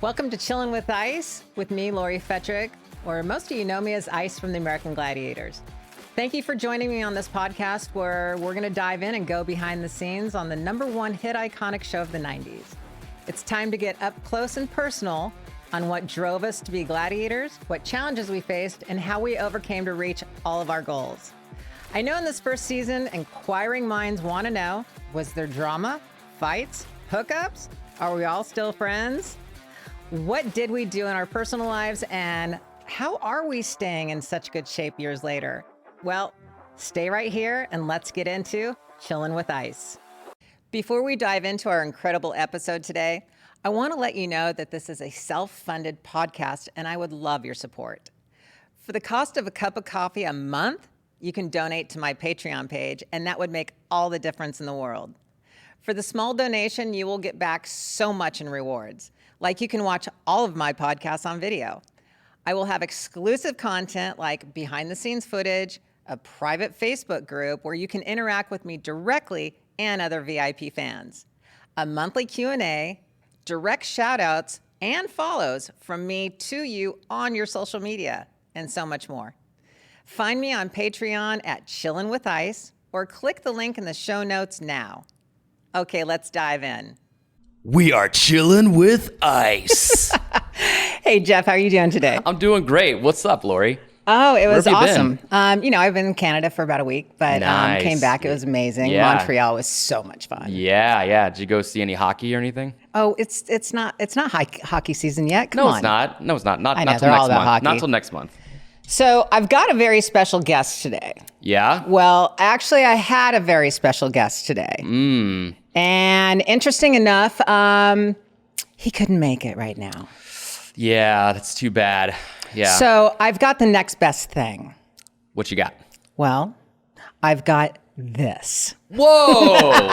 Welcome to Chillin' with Ice with me, Lori Fetrick, or most of you know me as Ice from the American Gladiators. Thank you for joining me on this podcast where we're going to dive in and go behind the scenes on the #1 hit iconic show of the 90s. It's time to get up close and personal on what drove us to be gladiators, what challenges we faced, and how we overcame to reach all of our goals. I know in this first season, inquiring minds want to know, was there drama, fights, hookups? Are we all still friends? What did we do in our personal lives, and how are we staying in such good shape years later? Well, stay right here and let's get into Chillin' with Ice. Before we dive into our incredible episode today, I want to let you know that this is a self-funded podcast and I would love your support. For the cost of a cup of coffee a month, you can donate to my Patreon page, and that would make all the difference in the world. For the small donation, you will get back so much in rewards. Like you can watch all of my podcasts on video. I will have exclusive content like behind the scenes footage, a private Facebook group where you can interact with me directly and other VIP fans, a monthly Q&A, direct shout outs and follows from me to you on your social media, and so much more. Find me on Patreon at Chillin' with Ice or click the link in the show notes now. Okay, let's dive in. We are chilling with Ice. Hey, Jeff, how are you doing today? I'm doing great. What's up, Lori? Oh, it was Where have you awesome. been? I've been in Canada for about a week, but Nice. came back. It was amazing. Yeah. Montreal was so much fun. Yeah. Did you go see any hockey or anything? Oh, it's not hockey season yet. Come No, on. it's not. No, it's not. Not I know, till they're all next about month. hockey. Not till next month. So I've got a very special guest today. Yeah? Well, actually, I had a very special guest today. And interesting enough, he couldn't make it right now. Yeah, that's too bad. Yeah. So I've got the next best thing. What you got? Well, I've got this. Whoa!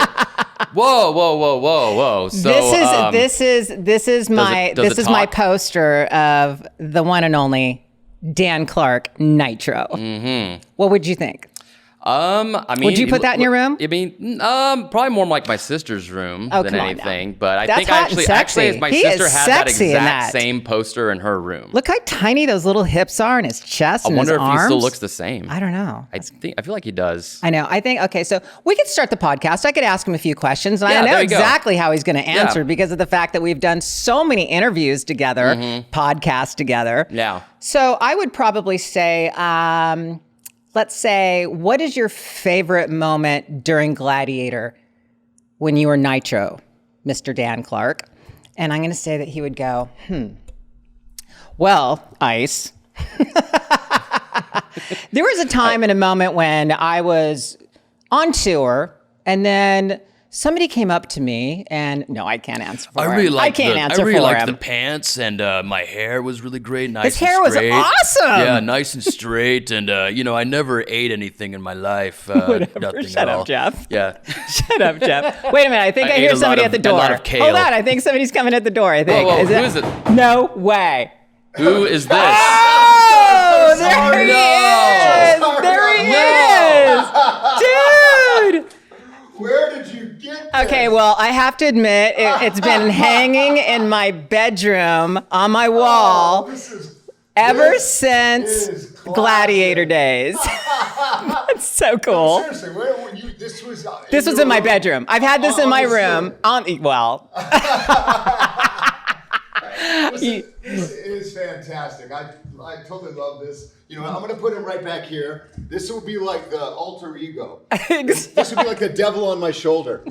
Whoa! So this is my poster of the one and only Dan Clark Nitro. Mm-hmm. What would you think? I mean, would you put that in your room? I mean, probably more like my sister's room than anything. But I That's think hot and sexy. my He sister is had that sexy in exact that. same poster in her room. Look how tiny those little hips are in his chest and his I wonder if arms. he still looks the same. I don't know. I feel like he does. I know. Okay, so we could start the podcast. I could ask him a few questions, and I know there you go. exactly how he's going to answer Yeah. because of the fact that we've done so many interviews together, podcasts together. Yeah. So I would probably say, let's say, what is your favorite moment during Gladiator when you were Nitro, Mr. Dan Clark? And I'm going to say that he would go, well, Ice. There was a time and a moment when I was on tour, and then somebody came up to me, and no, I can't answer for him. I can't answer for liked him. the pants, and my hair was really great. Nice. His hair was awesome. Yeah, nice and straight, and I never ate anything in my life. Whatever. Nothing Shut at up, all. Jeff. Yeah. Shut up, Jeff. Wait a minute. I think I ate hear a lot somebody of- at the a door. lot of kale. Hold on. I think somebody's coming at the door, I think. Whoa, who is it? No way. Who is this? Oh, there he is. No. There he is. Dude. Where did you get this? Okay, well, I have to admit, it's been hanging in my bedroom on my wall ever since is classic. Gladiator days. That's so cool. Seriously, This was in my bedroom. I've had this in my room. This is fantastic. I totally love this. I'm going to put it right back here. This will be like the alter ego. This would be like the devil on my shoulder.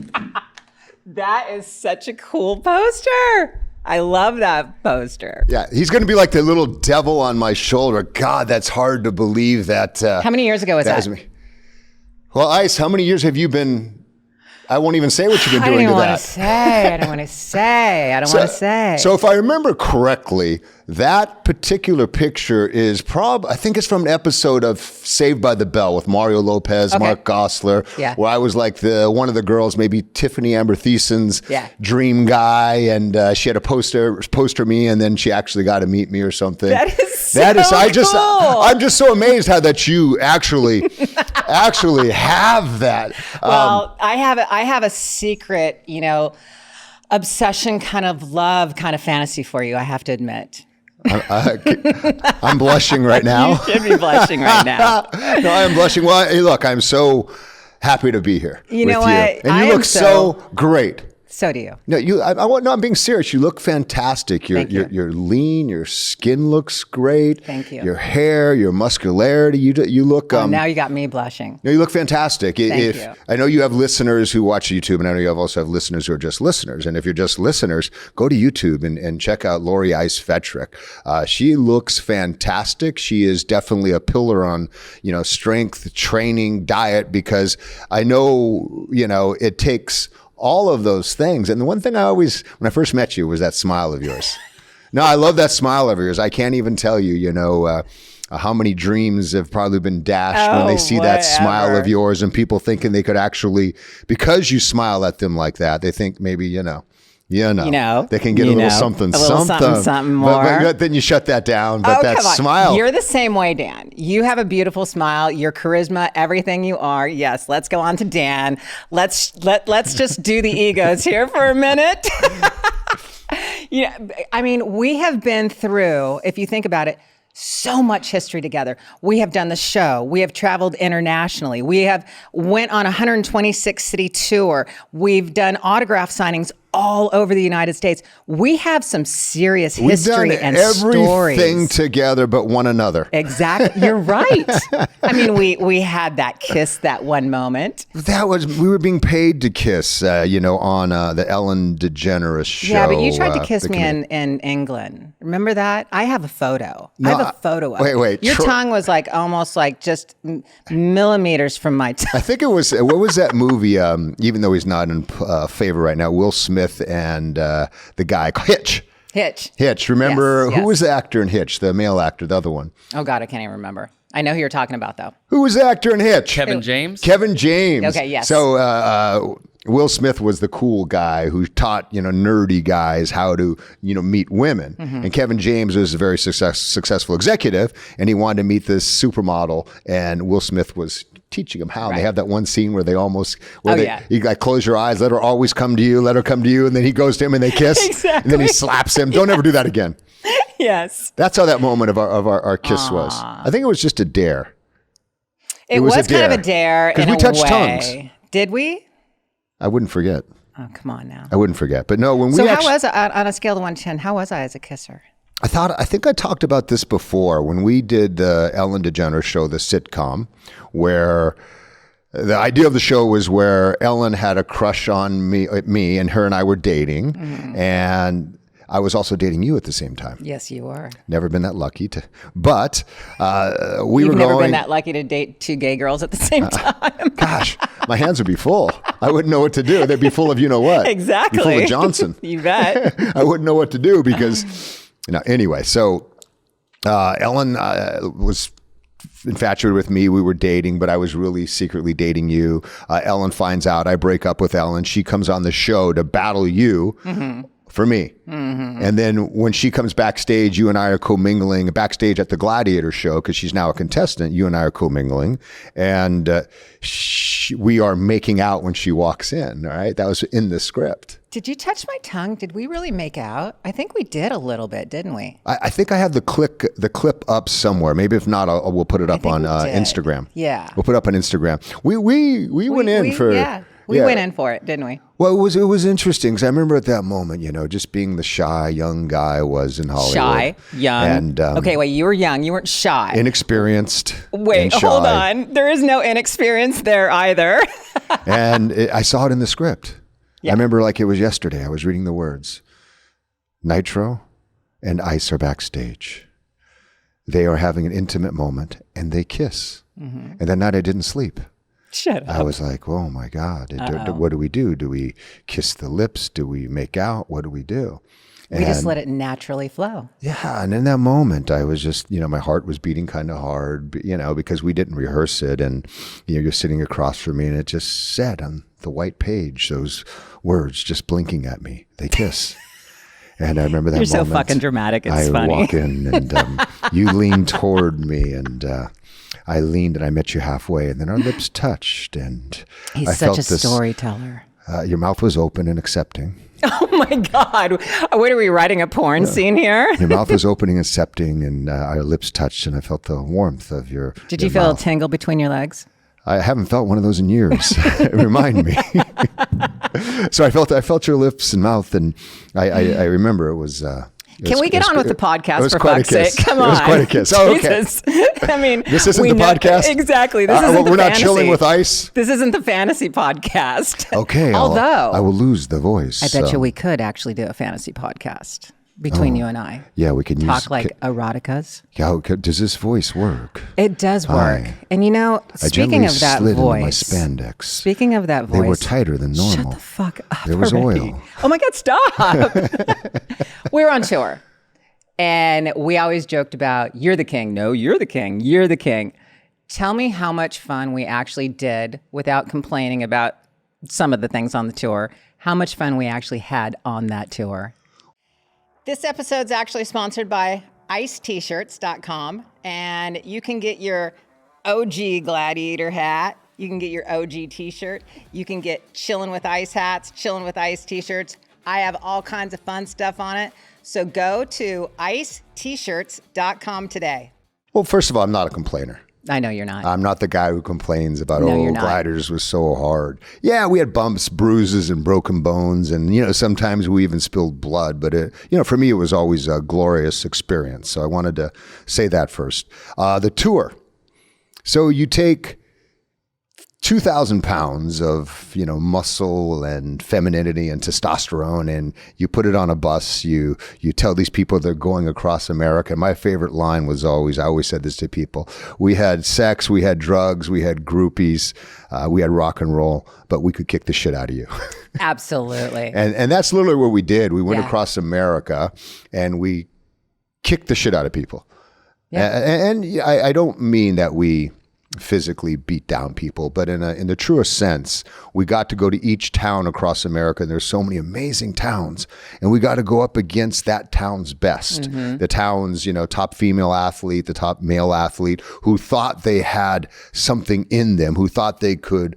That is such a cool poster. I love that poster. Yeah, he's going to be like the little devil on my shoulder. God, that's hard to believe that. How many years ago was that? me. Well, Ice, how many years have you been? I won't even say what you've been doing to that. I don't want to say. So if I remember correctly, that particular picture is I think it's from an episode of Saved by the Bell with Mario Lopez, Mark Gosselaar, where I was like one of the girls, maybe Tiffany Amber Thiessen's dream guy, and she had a poster of me, and then she actually got to meet me or something. That is cool. I'm just so amazed how that you actually have that. Well, I have a secret, obsession, kind of love, kind of fantasy for you, I have to admit. I'm blushing right now. You should be blushing right now. No, I'm blushing. Well, hey, look, I'm so happy to be here. You know what? And you look so great. So do you. No, I'm being serious. You look fantastic. You're lean. Your skin looks great. Thank you. Your hair, your muscularity. You look. Now you got me blushing. No, you look fantastic. Thank you. I know you have listeners who watch YouTube, and I know you also have listeners who are just listeners. And if you're just listeners, go to YouTube and check out Lori Ice Fetrick. She looks fantastic. She is definitely a pillar on strength training, diet, because I know it takes all of those things. And the one thing when I first met you, was that smile of yours. No, I love that smile of yours. I can't even tell you, how many dreams have probably been dashed when they see that smile of yours, and people thinking they could actually, because you smile at them like that, they think maybe, they can get a little something more. But then you shut that down. But that smile. You're the same way, Dan. You have a beautiful smile, your charisma, everything you are. Yes, let's go on to Dan. Let's just do the egos here for a minute. We have been through, if you think about it, so much history together. We have done the show. We have traveled internationally. We have went on a 126 city tour. We've done autograph signings all over the United States. We have some serious history and stories. Everything together but one another. Exactly. You're right. We had that kiss that one moment. We were being paid to kiss, on the Ellen DeGeneres show. Yeah, but you tried to kiss me in England. Remember that? I have a photo. I have a photo of it. Wait. Your tongue was almost just millimeters from my tongue. I think it was, what was that movie, even though he's not in favor right now, Will Smith and the guy Hitch. Remember who was the actor in Hitch? The male actor, the other one. Oh God, I can't even remember. I know who you're talking about though. Who was the actor in Hitch? Kevin James. Okay, yes. So Will Smith was the cool guy who taught nerdy guys how to meet women, and Kevin James was a very successful executive, and he wanted to meet this supermodel, and Will Smith was teaching him how. Right. They have that one scene where you close your eyes, let her always come to you, let her come to you, and then he goes to him and they kiss. Exactly. And then he slaps him. Don't ever do that again. Yes. That's how that moment of our kiss was. I think it was just a dare. It was kind of a dare in a way. Because we touched tongues. Did we? I wouldn't forget. Oh, come on now. I wouldn't forget. But no, how was I, on a scale of 1 to 10, how was I as a kisser? I think I talked about this before when we did the Ellen DeGeneres show, the sitcom, where the idea of the show was where Ellen had a crush on me, and her and I were dating, and I was also dating you at the same time. Yes, you were. Never been that lucky but You've never been that lucky to date 2 gay girls at the same time. Gosh, my hands would be full. I wouldn't know what to do. They'd be full of you-know-what. Exactly. Be full of Johnson. You bet. I wouldn't know what to do because... anyway, so Ellen was infatuated with me. We were dating, but I was really secretly dating you. Ellen finds out. I break up with Ellen. She comes on the show to battle you for me. And then when she comes backstage, you and I are commingling backstage at the Gladiator show because she's now a contestant. You and I are commingling, and we are making out when she walks in. All right, that was in the script. Did you touch my tongue? Did we really make out? I think we did a little bit, didn't we? I think I have the clip up somewhere. Maybe if not, we'll put it up on Instagram. Yeah, we'll put it up on Instagram. We went in for. Yeah. We went in for it, didn't we? Well, it was interesting because I remember at that moment, just being the shy young guy I was in Hollywood. Shy, young. And, okay, wait, you were young. You weren't shy. Inexperienced. Wait, hold on. There is no inexperience there either. And I saw it in the script. Yeah. I remember like it was yesterday. I was reading the words. Nitro and Ice are backstage. They are having an intimate moment and they kiss. And that night I didn't sleep. Shut up. I was like, oh my God, what do we do? Do we kiss the lips? Do we make out? What do we do? We just let it naturally flow. Yeah. And in that moment, I was just, my heart was beating kind of hard, because we didn't rehearse it. And, you're sitting across from me and it just said on the white page, those words just blinking at me, they kiss. And I remember that moment. You're so fucking dramatic. It's funny. I walk in and you lean toward me and I leaned and I met you halfway and then our lips touched and he's such a storyteller. Your mouth was open and accepting. Oh my God. What are we writing a porn scene here? Your mouth was opening and accepting, and our lips touched, and I felt the warmth of your Did you feel a tingle between your legs? I haven't felt one of those in years. Remind me. So I felt your lips and mouth, and I remember it was... Can we get on with the podcast, for fuck's sake? Come on. It was quite a kiss. Oh, okay. I mean, this isn't the podcast? Exactly. This isn't the We're not fantasy. chilling with ice? This isn't the fantasy podcast. Okay. Although, I will lose the voice. I bet you we could actually do a fantasy podcast between you and I. Yeah, we can talk like eroticas. Yeah, does this voice work? It does work. And you know, speaking of that voice, into my spandex. Speaking of that voice, they were tighter than normal. Shut the fuck up. There was already. oil. Oh my God, stop. We're on tour. And we always joked about, you're the king. No, you're the king. You're the king. Tell me how much fun we actually did without complaining about some of the things on the tour. How much fun we actually had on that tour. This episode's actually sponsored by icet-shirts.com. And you can get your OG Gladiator hat. You can get your OG t-shirt. You can get Chillin' with Ice hats, Chillin' with Ice t-shirts. I have all kinds of fun stuff on it. So go to icet-shirts.com today. Well, first of all, I'm not a complainer. I know you're not. I'm not the guy who complains about, Gladiators was so hard. Yeah, we had bumps, bruises, and broken bones. And, sometimes we even spilled blood. But, for me, it was always a glorious experience. So I wanted to say that first. The tour. So you take 2,000 pounds of, muscle and femininity and testosterone, and you put it on a bus. You tell these people they're going across America. My favorite line was I always said this to people. We had sex, we had drugs, we had groupies, we had rock and roll, but we could kick the shit out of you. Absolutely. And that's literally what we did. We went across America and we kicked the shit out of people. Yeah. And I don't mean that we physically beat down people, but in the truest sense, we got to go to each town across America, and there's so many amazing towns, and we got to go up against that town's best. Mm-hmm. The town's, top female athlete, the top male athlete, who thought they had something in them, who thought they could,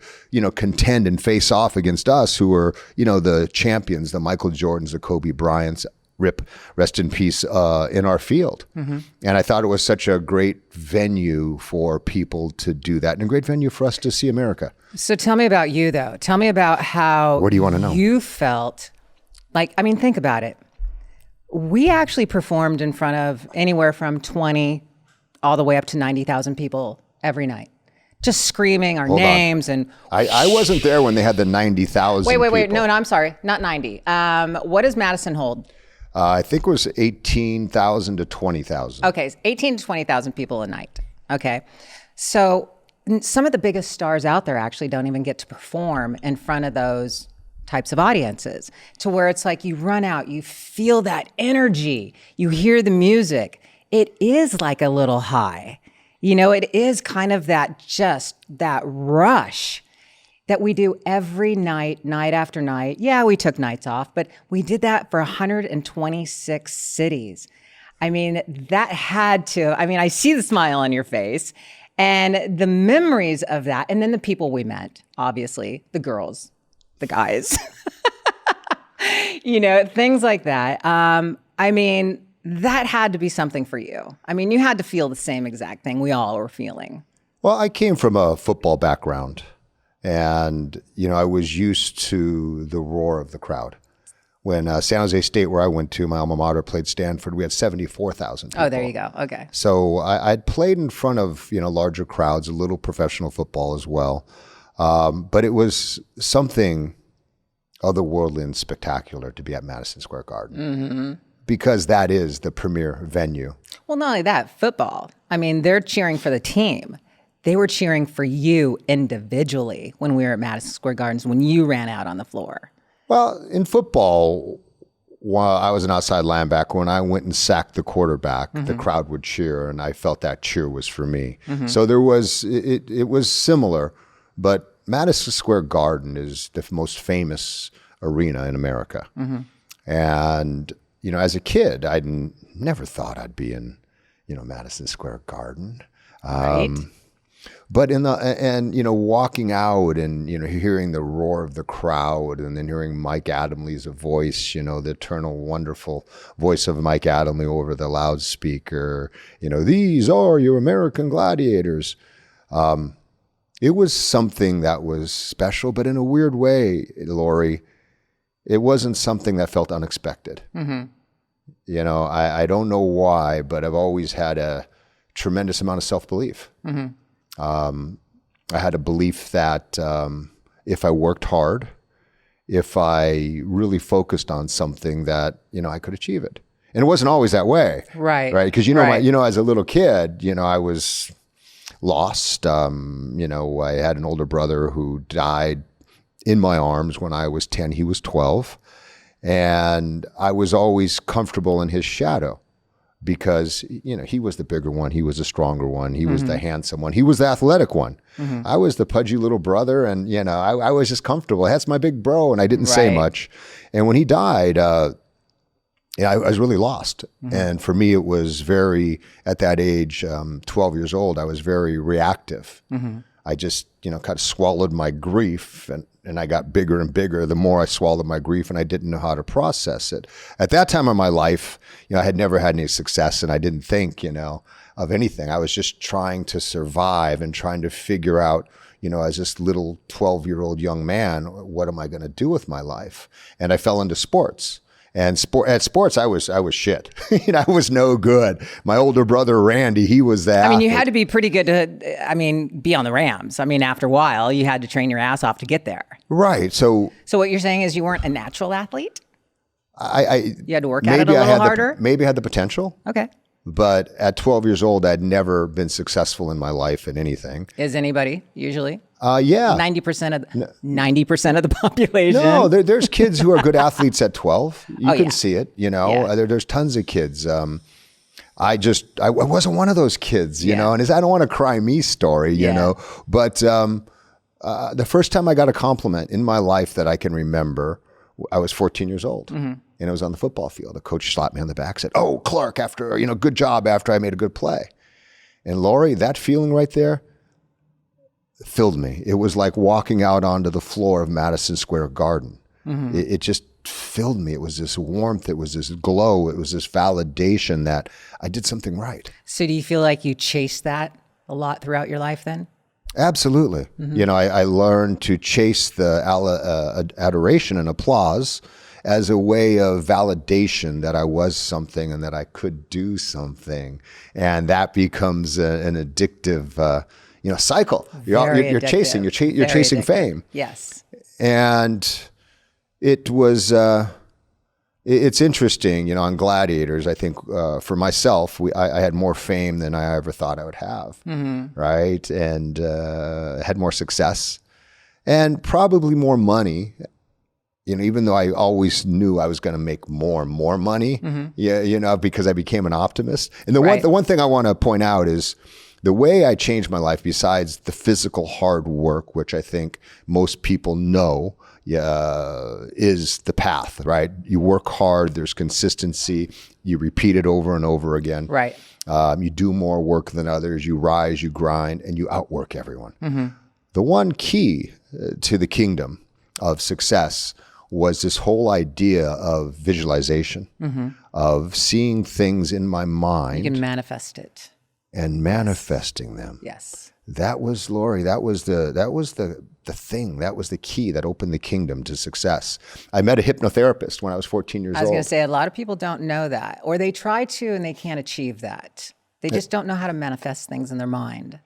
contend and face off against us, who were, the champions, the Michael Jordans, the Kobe Bryants, rest in peace, in our field. Mm-hmm. And I thought it was such a great venue for people to do that, and a great venue for us to see America. So tell me about you, though. Tell me about how what do you want to know? You felt like, think about it. We actually performed in front of anywhere from 20 all the way up to 90,000 people every night. Just screaming our names. And I wasn't there when they had the 90,000 Wait. No, I'm sorry. Not 90. What does Madison hold? I think it was 18,000 to 20,000. Okay, 18 to 20,000 people a night. Okay. So some of the biggest stars out there actually don't even get to perform in front of those types of audiences, to where it's like you run out, you feel that energy, you hear the music. It is like a little high. It is kind of that rush that we do every night, night after night. Yeah, we took nights off, but we did that for 126 cities. That had to, I see the smile on your face and the memories of that. And then the people we met, obviously, the girls, the guys, things like that. That had to be something for you. You had to feel the same exact thing we all were feeling. Well, I came from a football background. And, I was used to the roar of the crowd. When San Jose State, where I went to, my alma mater, played Stanford, we had 74,000 people. Oh, there you go. Okay. So I'd played in front of, larger crowds, a little professional football as well. But it was something otherworldly and spectacular to be at Madison Square Garden. Mm-hmm. Because that is the premier venue. Well, not only that, football. They're cheering for the team. They were cheering for you individually when we were at Madison Square Gardens, when you ran out on the floor. Well, in football, while I was an outside linebacker, when I went and sacked the quarterback, mm-hmm. the crowd would cheer, and I felt that cheer was for me. Mm-hmm. So there was, it was similar, but Madison Square Garden is the most famous arena in America. Mm-hmm. And, as a kid, I never thought I'd be in, Madison Square Garden. Right. But walking out and, hearing the roar of the crowd and then hearing Mike Adamley's voice, the eternal, wonderful voice of Mike Adamley over the loudspeaker, these are your American Gladiators. It was something that was special, but in a weird way, Lori, it wasn't something that felt unexpected. Mm-hmm. I don't know why, but I've always had a tremendous amount of self-belief. Mm-hmm. I had a belief that if I worked hard, if I really focused on something, that I could achieve it. And it wasn't always that way, right? Because as a little kid, I was lost. I had an older brother who died in my arms when I was 10. He was 12, and I was always comfortable in his shadow. Because, he was the bigger one. He was the stronger one. He was the handsome one. He was the athletic one. Mm-hmm. I was the pudgy little brother. And, I was just comfortable. That's my big bro. And I didn't say much. And when he died, I was really lost. Mm-hmm. And for me, it was at that age, 12 years old, I was very reactive. Mm-hmm. I just, kind of swallowed my grief, and I got bigger and bigger the more I swallowed my grief, and I didn't know how to process it. At that time in my life, I had never had any success, and I didn't think, of anything. I was just trying to survive and trying to figure out, as this little 12-year-old young man, what am I going to do with my life? And I fell into sports. And at sports, I was shit. I was no good. My older brother, Randy, he was that. You had to be pretty good to, be on the Rams. After a while, you had to train your ass off to get there. Right. So what you're saying is you weren't a natural athlete? You had to work at it a little harder? Maybe I had the potential. Okay. But at 12 years old, I'd never been successful in my life in anything. Is anybody usually? Yeah. 90% of the population. No, there's kids who are good athletes at 12. You can see it, There's tons of kids. I wasn't one of those kids, and I don't want a cry me story, but the first time I got a compliment in my life that I can remember, I was 14 years old. Mm-hmm. And it was on the football field. The coach slapped me on the back, said, "Oh, Clark, after, good job after I made a good play." And Lori, that feeling right there filled me. It was like walking out onto the floor of Madison Square Garden. Mm-hmm. It just filled me. It was this warmth. It was this glow. It was this validation that I did something right. So do you feel like you chased that a lot throughout your life then? Absolutely. Mm-hmm. I learned to chase the adoration and applause as a way of validation that I was something and that I could do something. And that becomes an addictive, cycle. You're chasing fame. Yes. And it was, it's interesting, on Gladiators, I think for myself, I had more fame than I ever thought I would have, right? And had more success and probably more money. Even though I always knew I was going to make more money, because I became an optimist. And the one thing I want to point out is the way I changed my life, besides the physical hard work, which I think most people know, is the path, right? You work hard, there's consistency, you repeat it over and over again. Right. You do more work than others, you rise, you grind, and you outwork everyone. Mm-hmm. The one key to the kingdom of success was this whole idea of visualization, of seeing things in my mind. You can manifest it. And manifesting them. Yes. That was, Lori, that was the thing, that was the key that opened the kingdom to success. I met a hypnotherapist when I was 14 years old. I was going to say, a lot of people don't know that, or they try to and they can't achieve that. They just don't know how to manifest things in their mind.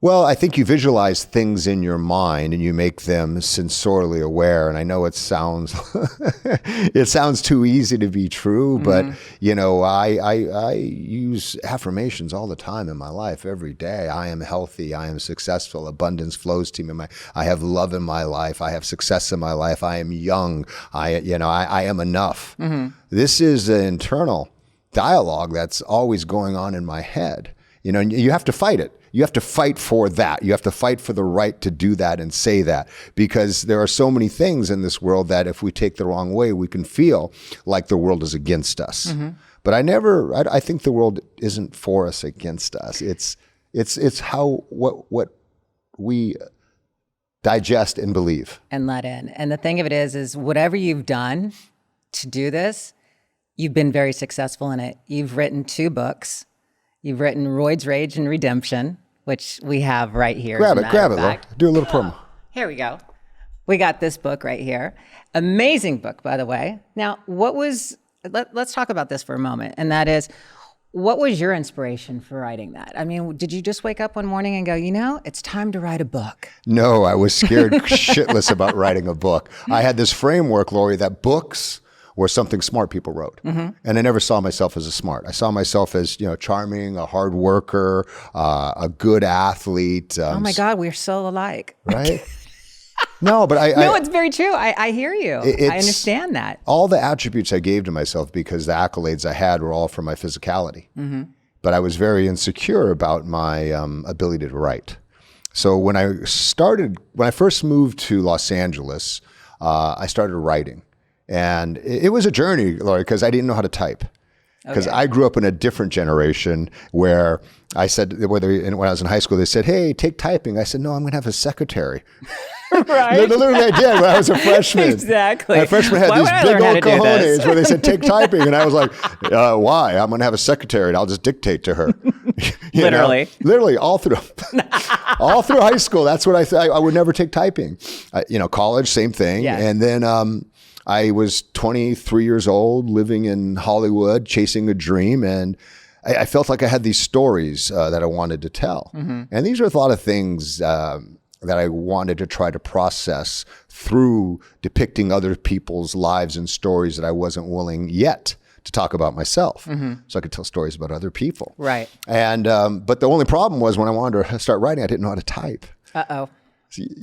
Well, I think you visualize things in your mind and you make them sensorially aware. And I know it sounds too easy to be true, but I use affirmations all the time in my life, every day. I am healthy. I am successful. Abundance flows to me. I have love in my life. I have success in my life. I am young. I am enough. Mm-hmm. This is an internal dialogue that's always going on in my head. You have to fight it. You have to fight for that. You have to fight for the right to do that and say that, because there are so many things in this world that if we take the wrong way, we can feel like the world is against us. Mm-hmm. But I think the world isn't for us, against us. It's how what we digest and believe and let in. And the thing of it is whatever you've done to do this, you've been very successful in it. You've written 2 books. You've written Royd's Rage and Redemption, which we have right here. Grab it, Laura. Do a little promo. Here we go. We got this book right here. Amazing book, by the way. Now, let's talk about this for a moment. And that is, what was your inspiration for writing that? I mean, did you just wake up one morning and go, it's time to write a book? No, I was scared shitless about writing a book. I had this framework, Lori, that books were something smart people wrote. Mm-hmm. And I never saw myself as a smart. I saw myself as, charming, a hard worker, a good athlete. Oh my God, we're so alike. Right? No, but it's very true. I hear you. I understand that. All the attributes I gave to myself, because the accolades I had were all from my physicality. Mm-hmm. But I was very insecure about my ability to write. So when I first moved to Los Angeles, I started writing. And it was a journey, Laurie, because I didn't know how to type. Because I grew up in a different generation where I said, when I was in high school, they said, hey, take typing. I said, no, I'm going to have a secretary. Right. Literally I did when I was a freshman. Exactly. My freshman had these big old cojones where they said, take typing. And I was like, why? I'm going to have a secretary and I'll just dictate to her. Literally. Literally all through high school. That's what I thought. I would never take typing. College, same thing. Yeah. And then I was 23 years old, living in Hollywood, chasing a dream. And I felt like I had these stories that I wanted to tell. Mm-hmm. And these are a lot of things that I wanted to try to process through depicting other people's lives and stories that I wasn't willing yet to talk about myself. Mm-hmm. So I could tell stories about other people. Right. And, but the only problem was when I wanted to start writing, I didn't know how to type. Uh-oh.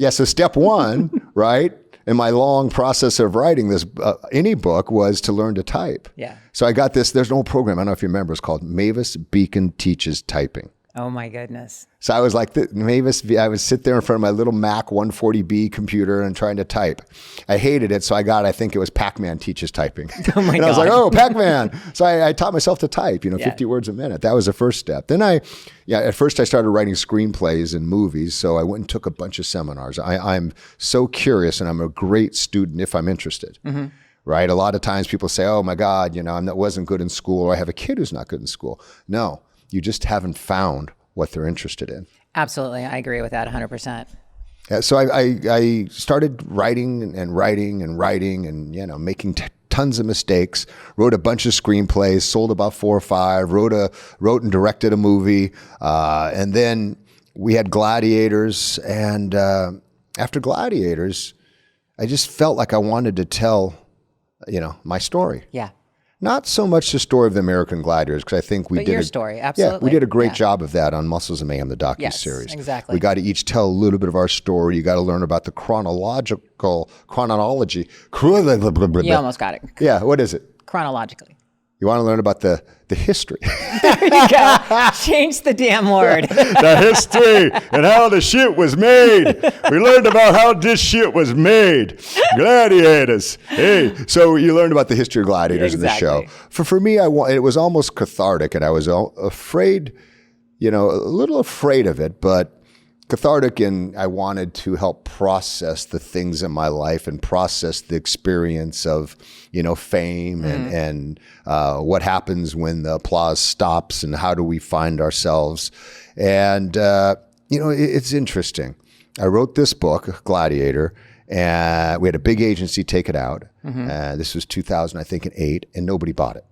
So step one, right, in my long process of writing this, any book, was to learn to type. Yeah. So I got this, there's an old program, I don't know if you remember, it's called Mavis Beacon Teaches Typing. Oh my goodness. So I was like, Mavis, I would sit there in front of my little Mac 140B computer and trying to type. I hated it, so I think it was Pac-Man Teaches Typing. Oh my God. And I was like, oh, Pac-Man. So I taught myself to type, 50 words a minute. That was the first step. Then at first I started writing screenplays and movies, so I went and took a bunch of seminars. I'm so curious, and I'm a great student if I'm interested. Mm-hmm. Right? A lot of times people say, oh my God, I wasn't good in school, or I have a kid who's not good in school. No. You just haven't found what they're interested in. Absolutely. I agree with that 100%. Yeah, so I started writing and making tons of mistakes, wrote a bunch of screenplays, sold about 4 or 5, wrote and directed a movie. And then we had Gladiators. And after Gladiators, I just felt like I wanted to tell, my story. Yeah. Not so much the story of the American Gladiators, because I think we did your story, absolutely. Yeah, we did a great job of that on Muscles of Mayhem, the docuseries. Yes, exactly. We got to each tell a little bit of our story. You got to learn about the chronology. You almost got it. Yeah, what is it? Chronologically. You want to learn about the history. There you go. Change the damn word. The history and how the shit was made. We learned about how this shit was made. Gladiators. Hey, so you learned about the history of gladiators in the show. For me, it was almost cathartic, and I was afraid, a little afraid of it, but cathartic, and I wanted to help process the things in my life and process the experience of, fame and what happens when the applause stops and how do we find ourselves. And, it's interesting. I wrote this book, Gladiator, and we had a big agency take it out. Mm-hmm. This was 2008, and nobody bought it.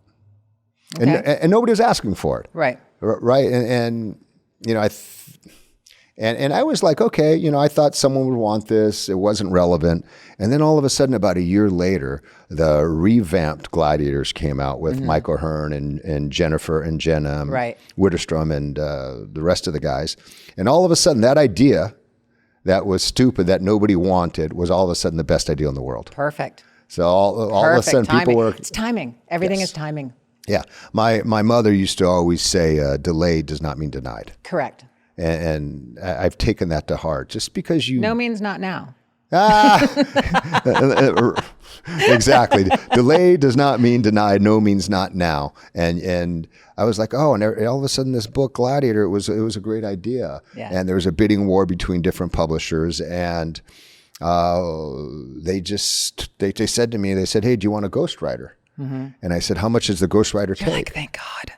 Okay. And nobody was asking for it. Right. Right. And And I was like, okay, I thought someone would want this. It wasn't relevant. And then all of a sudden, about a year later, the revamped Gladiators came out with Michael Hearn and Jennifer and Jenna Widerstrom and the rest of the guys. And all of a sudden, that idea that was stupid, that nobody wanted, was all of a sudden the best idea in the world. Perfect. So all of a sudden, timing. people were... It's timing. Everything is timing. Yeah. My mother used to always say, delayed does not mean denied. Correct. And I've taken that to heart, just because No means not now. Exactly. Delay does not mean denied. No means not now. And I was like, oh, and all of a sudden this book, Gladiator, it was a great idea. Yeah. And there was a bidding war between different publishers, and they said to me, they said, hey, do you want a ghostwriter? Mm-hmm. And I said, how much does the ghostwriter take? You're like, thank God.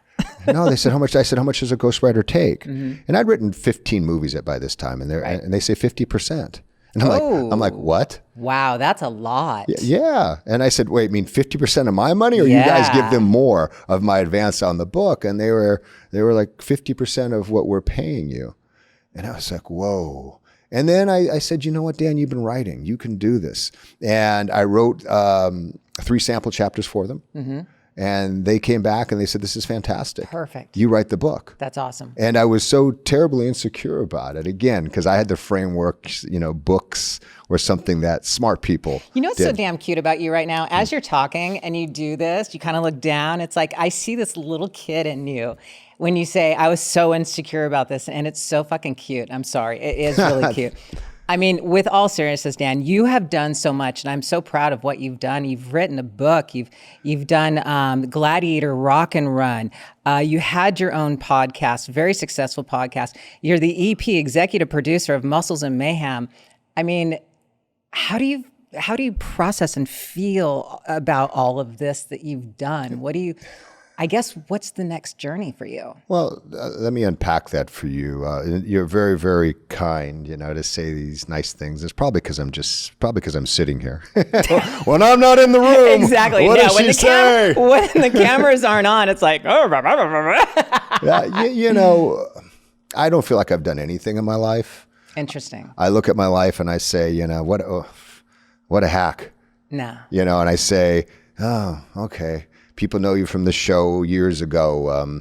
No, they said, how much? I said, how much does a ghostwriter take? Mm-hmm. And I'd written 15 movies by this time, and and they say 50%. And I'm like, what? Wow, that's a lot. Yeah. And I said, wait, 50% of my money, or you guys give them more of my advance on the book? And they were like 50% of what we're paying you. And I was like, whoa. And then I said, you know what, Dan, you've been writing. You can do this. And I wrote 3 sample chapters for them. Mm-hmm. And they came back and they said, this is fantastic. Perfect. You write the book. That's awesome. And I was so terribly insecure about it, again, because I had the framework, books were something that smart people what's so damn cute about you right now? As you're talking and you do this, you kind of look down. It's like, I see this little kid in you when you say, I was so insecure about this. And it's so fucking cute. I'm sorry. It is really cute. I mean, with all seriousness, Dan, you have done so much, and I'm so proud of what you've done. You've written a book. You've done Gladiator Rock and Run. You had your own podcast, very successful podcast. You're the EP executive producer of Muscles and Mayhem. I mean, how do you process and feel about all of this that you've done? What's the next journey for you? Well, let me unpack that for you. You're very, very kind, to say these nice things. It's probably because I'm sitting here. When I'm not in the room, exactly. What does she say? When the cameras aren't on, it's like, oh. I don't feel like I've done anything in my life. Interesting. I look at my life and I say, what a hack. Nah. And I say, oh, okay. People know you from the show years ago.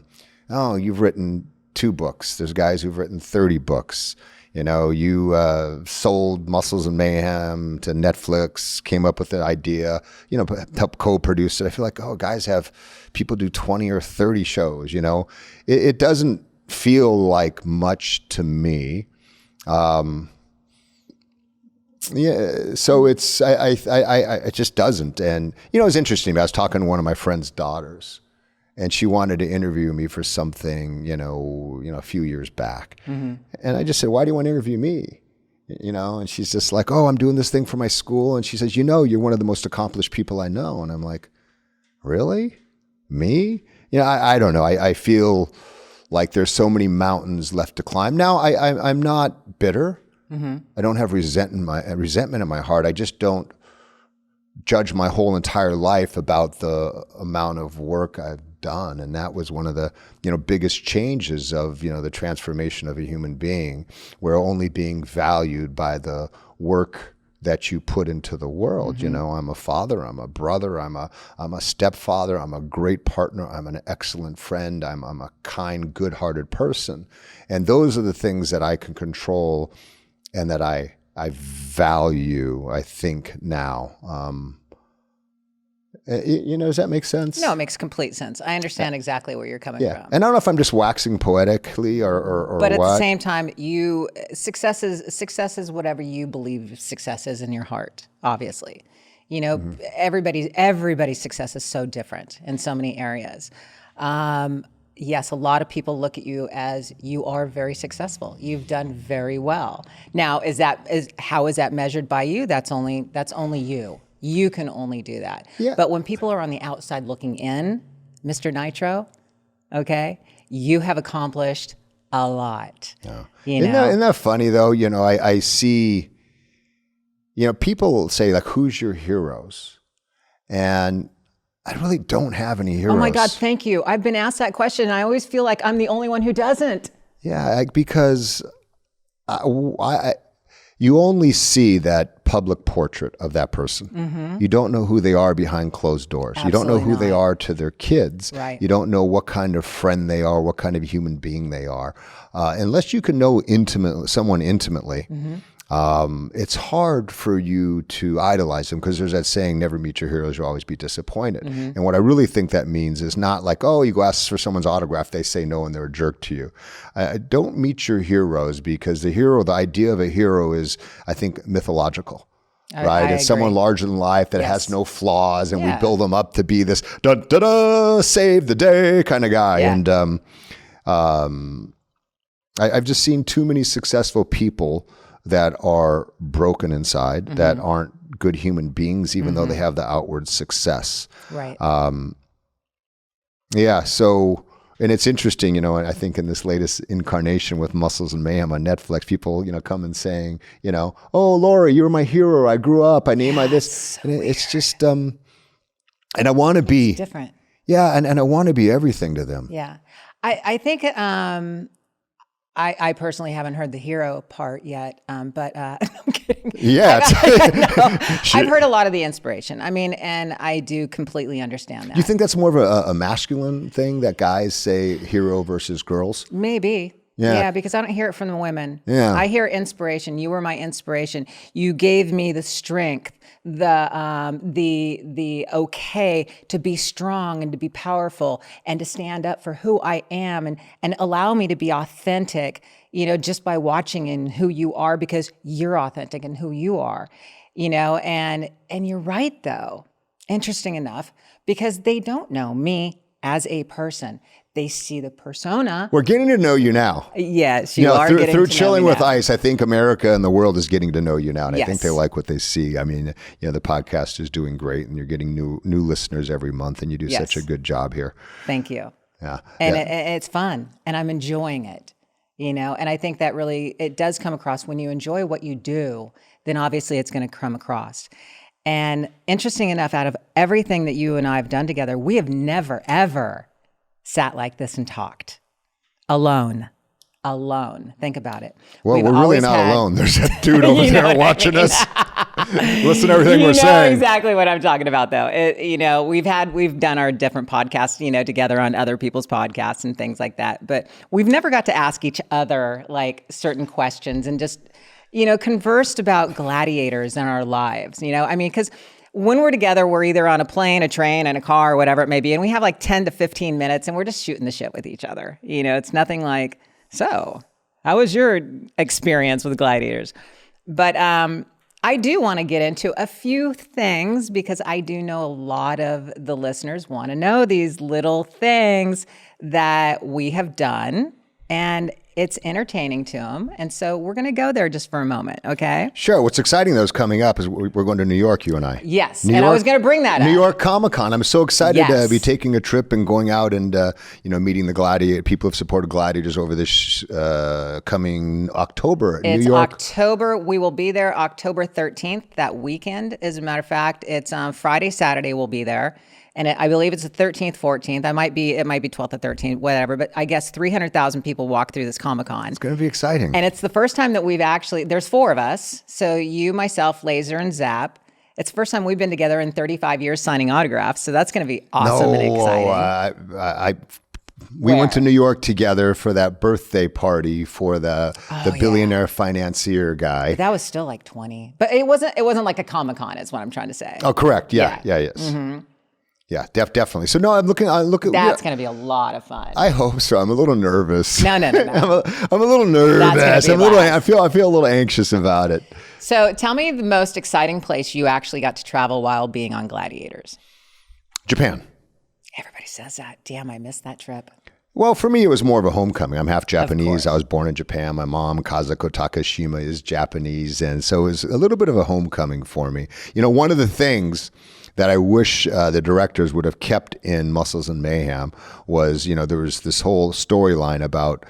You've written 2 books. There's guys who've written 30 books. You sold Muscles and Mayhem to Netflix, came up with an idea, helped co-produce it. I feel like, people do 20 or 30 shows, It doesn't feel like much to me. So it's it just doesn't. And it's interesting. I was talking to one of my friend's daughters, and she wanted to interview me for something, a few years back. Mm-hmm. And I just said, "Why do you want to interview me?" And she's just like, "Oh, I'm doing this thing for my school." And she says, "You're one of the most accomplished people I know." And I'm like, "Really? Me?" I don't know. I feel like there's so many mountains left to climb. Now, I'm not bitter. Mm-hmm. I don't have resentment in my heart. I just don't judge my whole entire life about the amount of work I've done. And that was one of the, biggest changes of, the transformation of a human being. We're only being valued by the work that you put into the world. Mm-hmm. I'm a father, I'm a brother, I'm a stepfather, I'm a great partner, I'm an excellent friend, I'm a kind, good-hearted person. And those are the things that I can control and that I value, I think, now. Does that make sense? No, it makes complete sense. I understand exactly where you're coming from. And I don't know if I'm just waxing poetically or but at what. The same time, success is whatever you believe success is in your heart, obviously. Mm-hmm. Everybody's success is so different in so many areas. Yes, a lot of people look at you as you are very successful. You've done very well. Now, how is that measured by you? That's only you. You can only do that. Yeah. But when people are on the outside looking in, Mr. Nitro, okay, you have accomplished a lot. Yeah. Isn't that funny though? I see, people say like, who's your heroes? And I really don't have any heroes. Oh my God, thank you. I've been asked that question, and I always feel like I'm the only one who doesn't. Yeah, because you only see that public portrait of that person. Mm-hmm. You don't know who they are behind closed doors. Absolutely, you don't know who they are to their kids. Right. You don't know what kind of friend they are, what kind of human being they are. Unless you can know someone intimately, mm-hmm. It's hard for you to idolize them, because there's that saying, never meet your heroes, you'll always be disappointed. Mm-hmm. And what I really think that means is not like, oh, you go ask for someone's autograph, they say no and they're a jerk to you. Don't meet your heroes, because the idea of a hero is, I think, mythological. right? It's someone larger than life that has no flaws, and we build them up to be this save the day kind of guy. And I've just seen too many successful people that are broken inside, that aren't good human beings, even though they have the outward success. Right. So, and it's interesting, you know, I think in this latest incarnation with Muscles and Mayhem on Netflix, people, you know, come and saying, you know, oh, Laurie, you were my hero. I grew up. I named my this. So and it's just, and I want to be different. Yeah. And I want to be everything to them. Yeah. I think, I personally haven't heard the hero part yet, but I'm kidding. Yeah. I've heard a lot of the inspiration. I mean, and I do completely understand that. Do you think that's more of a masculine thing that guys say hero versus girls? Maybe. Yeah, because I don't hear it from the women. Yeah. I hear inspiration. You were my inspiration. You gave me the strength, the okay to be strong and to be powerful and to stand up for who I am and allow me to be authentic, you know, just by watching in who you are, because you're authentic in who you are, you know, and you're right though, interesting enough, because they don't know me as a person. They see the persona. We're getting to know you now. Yes, you are getting through to know Chilling me with now. Ice. I think America and the world is getting to know you now, and Yes. I think they like what they see. I mean, you know, the podcast is doing great, and you're getting new listeners every month, and you do such a good job here. Thank you. Yeah, and it's fun, and I'm enjoying it. You know, and I think that really it does come across when you enjoy what you do. Then obviously it's going to come across. And interesting enough, out of everything that you and I have done together, we have never ever sat like this and talked alone. Think about it. Well, we're really not alone. There's a dude over there watching us. Listen to everything we're saying. Exactly what I'm talking about, though. You know, we've done our different podcasts, you know, together on other people's podcasts and things like that. But we've never got to ask each other like certain questions and just, you know, conversed about gladiators in our lives. You know, I mean, because when we're together, we're either on a plane, a train, in a car, or whatever it may be, and we have like 10 to 15 minutes, and we're just shooting the shit with each other. You know, it's nothing like, so how was your experience with gladiators? But I do want to get into a few things because I do know a lot of the listeners want to know these little things that we have done, and it's entertaining to them. And so we're going to go there just for a moment, okay? Sure. What's exciting, though, is coming up is we're going to New York, you and I. Yes. I was going to bring that up. New York Comic-Con. I'm so excited to be taking a trip and going out and, you know, meeting the gladiator. People have supported gladiators over this coming October. It's New York. October. We will be there October 13th, that weekend. As a matter of fact, it's Friday, Saturday we'll be there. And I believe it's the 13th, 14th. It might be 12th or 13th, whatever. But I guess 300,000 people walk through this Comic-Con. It's going to be exciting. And it's the first time that we've actually, there's 4 of us. So you, myself, Laser, and Zap. It's the first time we've been together in 35 years signing autographs. So that's going to be awesome and exciting. We went to New York together for that birthday party for the billionaire financier guy. But that was still like 20. But it wasn't like a Comic-Con is what I'm trying to say. Oh, correct. Yeah, yes. Mm-hmm. Yeah, definitely. So no, I'm looking. That's going to be a lot of fun. I hope so. I'm a little nervous. No. I'm a little nervous. I feel a little anxious about it. So tell me the most exciting place you actually got to travel while being on Gladiators. Japan. Everybody says that. Damn, I missed that trip. Well, for me, it was more of a homecoming. I'm half Japanese. I was born in Japan. My mom, Kazuko Takashima, is Japanese. And so it was a little bit of a homecoming for me. You know, one of the things that I wish the directors would have kept in Muscles and Mayhem was, you know, there was this whole storyline about,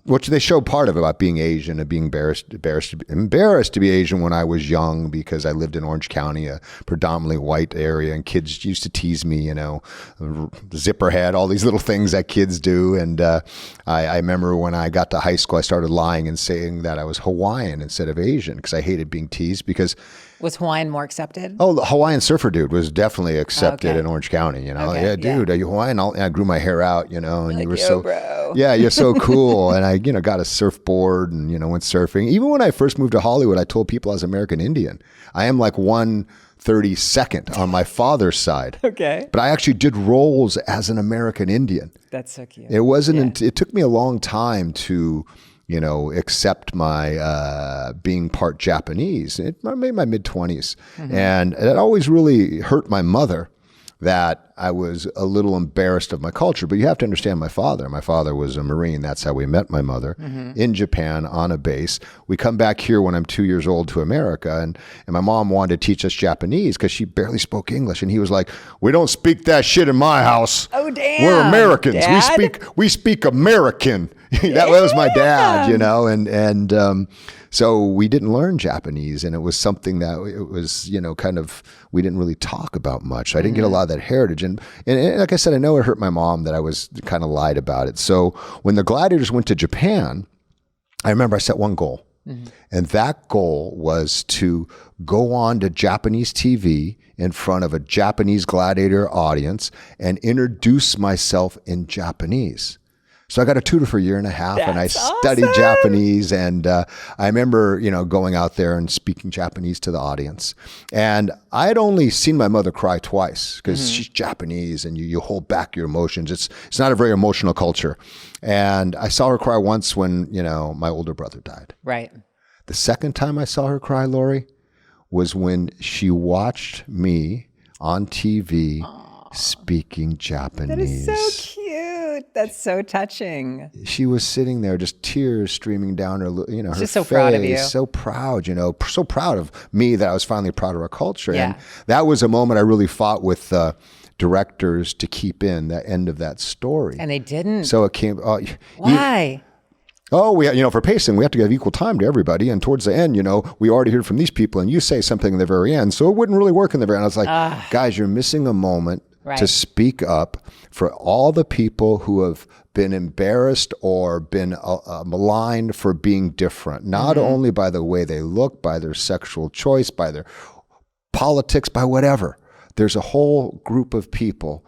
which they show part of about being Asian and being embarrassed to be Asian when I was young because I lived in Orange County, a predominantly white area, and kids used to tease me, you know, zipper head, all these little things that kids do. And I remember when I got to high school, I started lying and saying that I was Hawaiian instead of Asian because I hated being teased because... Was Hawaiian more accepted? Oh, the Hawaiian surfer dude was definitely accepted in Orange County, you know. Yeah, dude, are you Hawaiian? I grew my hair out, you know, and you were so, bro. Yeah, you're so cool. And I, you know, got a surfboard and, you know, went surfing. Even when I first moved to Hollywood, I told people I was American Indian. I am like 132nd on my father's side. Okay. But I actually did roles as an American Indian. That's so cute. It wasn't, it took me a long time to accept my being part Japanese. I made my mid-20s. And it always really hurt my mother that I was a little embarrassed of my culture. But you have to understand my father. My father was a Marine. That's how we met my mother in Japan on a base. We come back here when I'm 2 years old to America, and my mom wanted to teach us Japanese because she barely spoke English. And he was like, "We don't speak that shit in my house. Oh, damn. We're Americans. Dad? We speak American." That was my dad, and so we didn't learn Japanese, and it was something that it was, kind of, we didn't really talk about much. So I didn't get a lot of that heritage. And like I said, I know it hurt my mom that I was kind of lied about it. So when the Gladiators went to Japan, I remember I set one goal. And that goal was to go on to Japanese TV in front of a Japanese Gladiator audience and introduce myself in Japanese. So I got a tutor for a year and a half, and I studied Japanese. And I remember, going out there and speaking Japanese to the audience. And I had only seen my mother cry twice because she's Japanese, and you hold back your emotions. It's not a very emotional culture. And I saw her cry once when, my older brother died. Right. The second time I saw her cry, Lori, was when she watched me on TV speaking Japanese. That is so cute. That's so touching. She was sitting there, just tears streaming down her, her She's face. so proud of you. So proud, so proud of me that I was finally proud of our culture. Yeah. And that was a moment I really fought with directors to keep in the end of that story. And they didn't. So it came. Why? For pacing, we have to give equal time to everybody. And towards the end, we already heard from these people, and you say something in the very end. So it wouldn't really work in the very end. I was like, guys, you're missing a moment to speak up for all the people who have been embarrassed or been maligned for being different, not only by the way they look, by their sexual choice, by their politics, by whatever. There's a whole group of people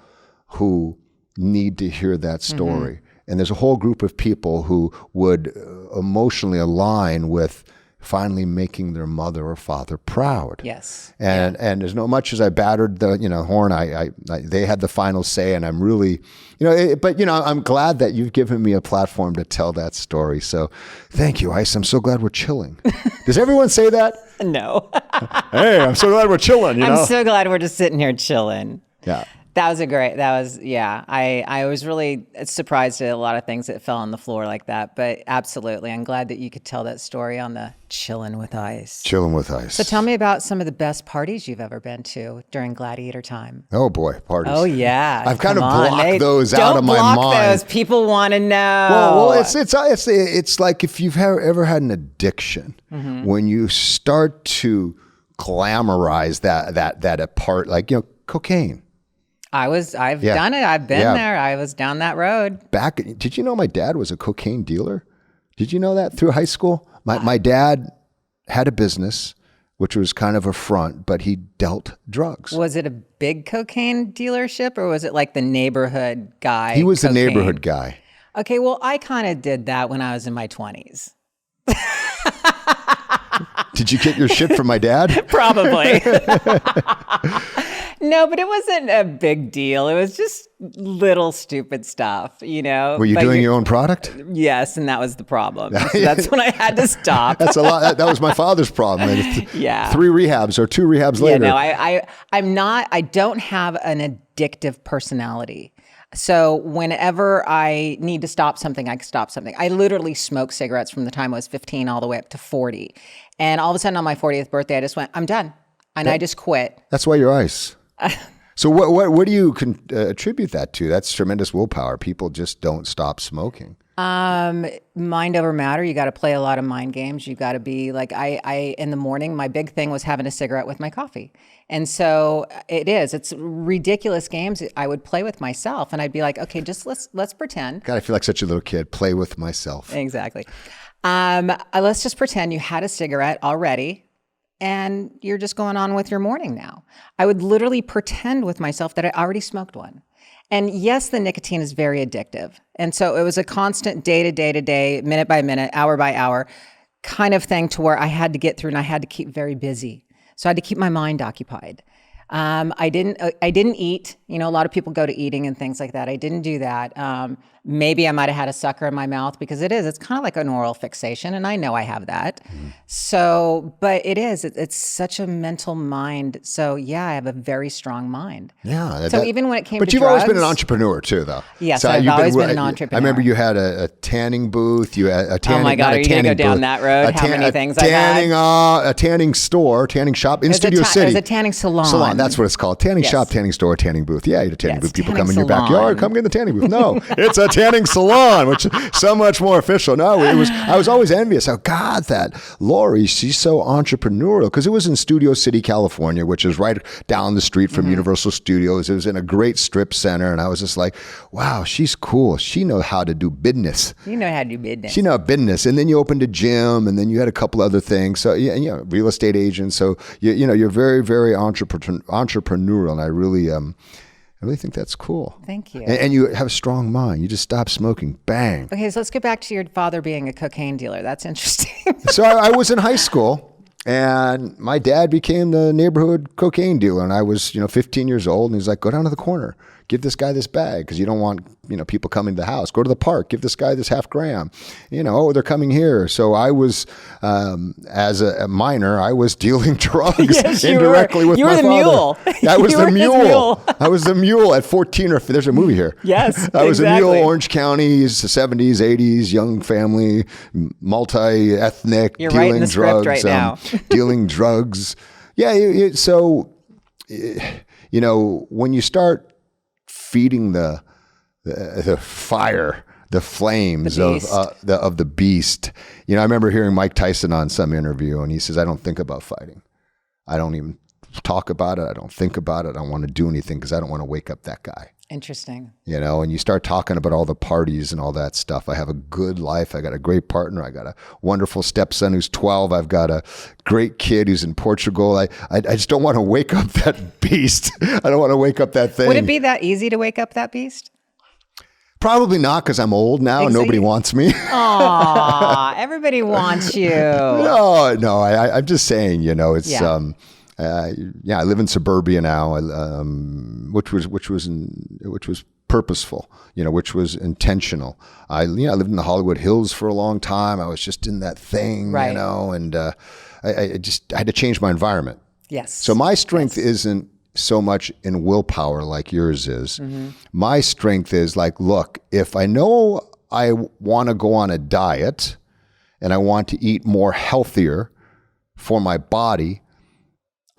who need to hear that story. And there's a whole group of people who would emotionally align with finally making their mother or father proud. Yes. And as much as I battered the horn, I they had the final say, and I'm really I'm glad that you've given me a platform to tell that story. So thank you, Ice. I'm so glad we're chilling. Does everyone say that? No. Hey, I'm so glad we're chilling. I'm so glad we're just sitting here chilling. Yeah. I was really surprised at a lot of things that fell on the floor like that, but absolutely. I'm glad that you could tell that story on the Chillin' with Ice. Chillin' with Ice. So tell me about some of the best parties you've ever been to during Gladiator time. Oh boy, parties. Oh yeah. I've kind of blocked those out of my mind. Don't block those. People want to know. Well, it's like if you've ever had an addiction, when you start to glamorize that part, like, cocaine. I've done it. I've been there. I was down that road. Did you know my dad was a cocaine dealer? Did you know that through high school? My dad had a business, which was kind of a front, but he dealt drugs. Was it a big cocaine dealership, or was it like the neighborhood guy? He was the neighborhood guy. Okay, well, I kind of did that when I was in my 20s. Did you get your shit from my dad? Probably. No, but it wasn't a big deal. It was just little stupid stuff, Were you doing your own product? Yes, and that was the problem. So that's when I had to stop. That's a lot. That was my father's problem. Yeah. 3 rehabs or 2 rehabs later. Yeah, no, I don't have an addictive personality. So whenever I need to stop something, I can stop something. I literally smoked cigarettes from the time I was 15 all the way up to 40. And all of a sudden on my 40th birthday, I just went, I'm done. And I just quit. That's why you're Ice. So what do you attribute that to? That's tremendous willpower. People just don't stop smoking. Mind over matter. You got to play a lot of mind games. You got to be like, I in the morning, my big thing was having a cigarette with my coffee. And so it's ridiculous games I would play with myself. And I'd be like, okay, just let's pretend. God, I feel like such a little kid. Play with myself. Exactly. Let's just pretend you had a cigarette already and you're just going on with your morning now. I would literally pretend with myself that I already smoked one. And yes, the nicotine is very addictive. And so it was a constant day to day, minute by minute, hour by hour kind of thing to where I had to get through, and I had to keep very busy. So I had to keep my mind occupied. I didn't eat. You know, a lot of people go to eating and things like that. I didn't do that. Maybe I might have had a sucker in my mouth because it's kind of like an oral fixation. And I know I have that. So, but it's such a mental mind. So yeah, I have a very strong mind. Yeah. So even when it came to drugs. But you've always been an entrepreneur too, though. Yes, so I've always been an entrepreneur. I remember you had a tanning booth. You had a tanning. Oh my God, are you going to go down that road? How many things I've had? A tanning store, tanning shop in Studio City. It was a tanning salon. That's what it's called. Tanning shop, tanning store, tanning booth. Yeah, you had a tanning booth. People come in your salon. backyard, come get in the tanning booth. No, it's a tanning salon, which is so much more official. No, I was always envious. Oh God, that Lori, she's so entrepreneurial, because it was in Studio City, California, which is right down the street from Universal Studios. It was in a great strip center, and I was just like, wow, she's cool. She knows how to do business. You know how to do business. She knows business. And then you opened a gym, and then you had a couple other things. So yeah, real estate agent. So you're very, very entrepreneurial, and I really think that's cool. Thank you. And you have a strong mind. You just stop smoking. Bang. Okay, so let's get back to your father being a cocaine dealer. That's interesting. So I was in high school, and my dad became the neighborhood cocaine dealer, and I was 15 years old, and he's like, go down to the corner. Give this guy this bag, because you don't want people coming to the house. Go to the park. Give this guy this half gram. They're coming here. So I was, as a minor, I was dealing drugs indirectly with my father. You were the mule. I was the mule. I was the mule at 14. There's a movie here. Yes, I was a mule. Orange County, the 70s, 80s, young family, multi-ethnic. You're dealing writing the drugs, script right now. Dealing drugs. Yeah. So when you start feeding the fire, the flames of the beast. I remember hearing Mike Tyson on some interview, and he says, I don't think about fighting. I don't even talk about it. I don't think about it. I don't want to do anything because I don't want to wake up that guy. Interesting. And you start talking about all the parties and all that stuff. I have a good life. I got a great partner. I got a wonderful stepson who's 12. I've got a great kid who's in Portugal. I just don't want to wake up that beast. I don't want to wake up that thing. Would it be that easy to wake up that beast? Probably not, because I'm old now and nobody wants me. Aw, everybody wants you. No, I'm just saying, it's... Yeah. I live in suburbia now, which was purposeful, which was intentional. I lived in the Hollywood Hills for a long time. I was just in that thing, right. And I had to change my environment. Yes. So my strength isn't so much in willpower like yours is. My strength is like, look, if I know I want to go on a diet and I want to eat more healthier for my body,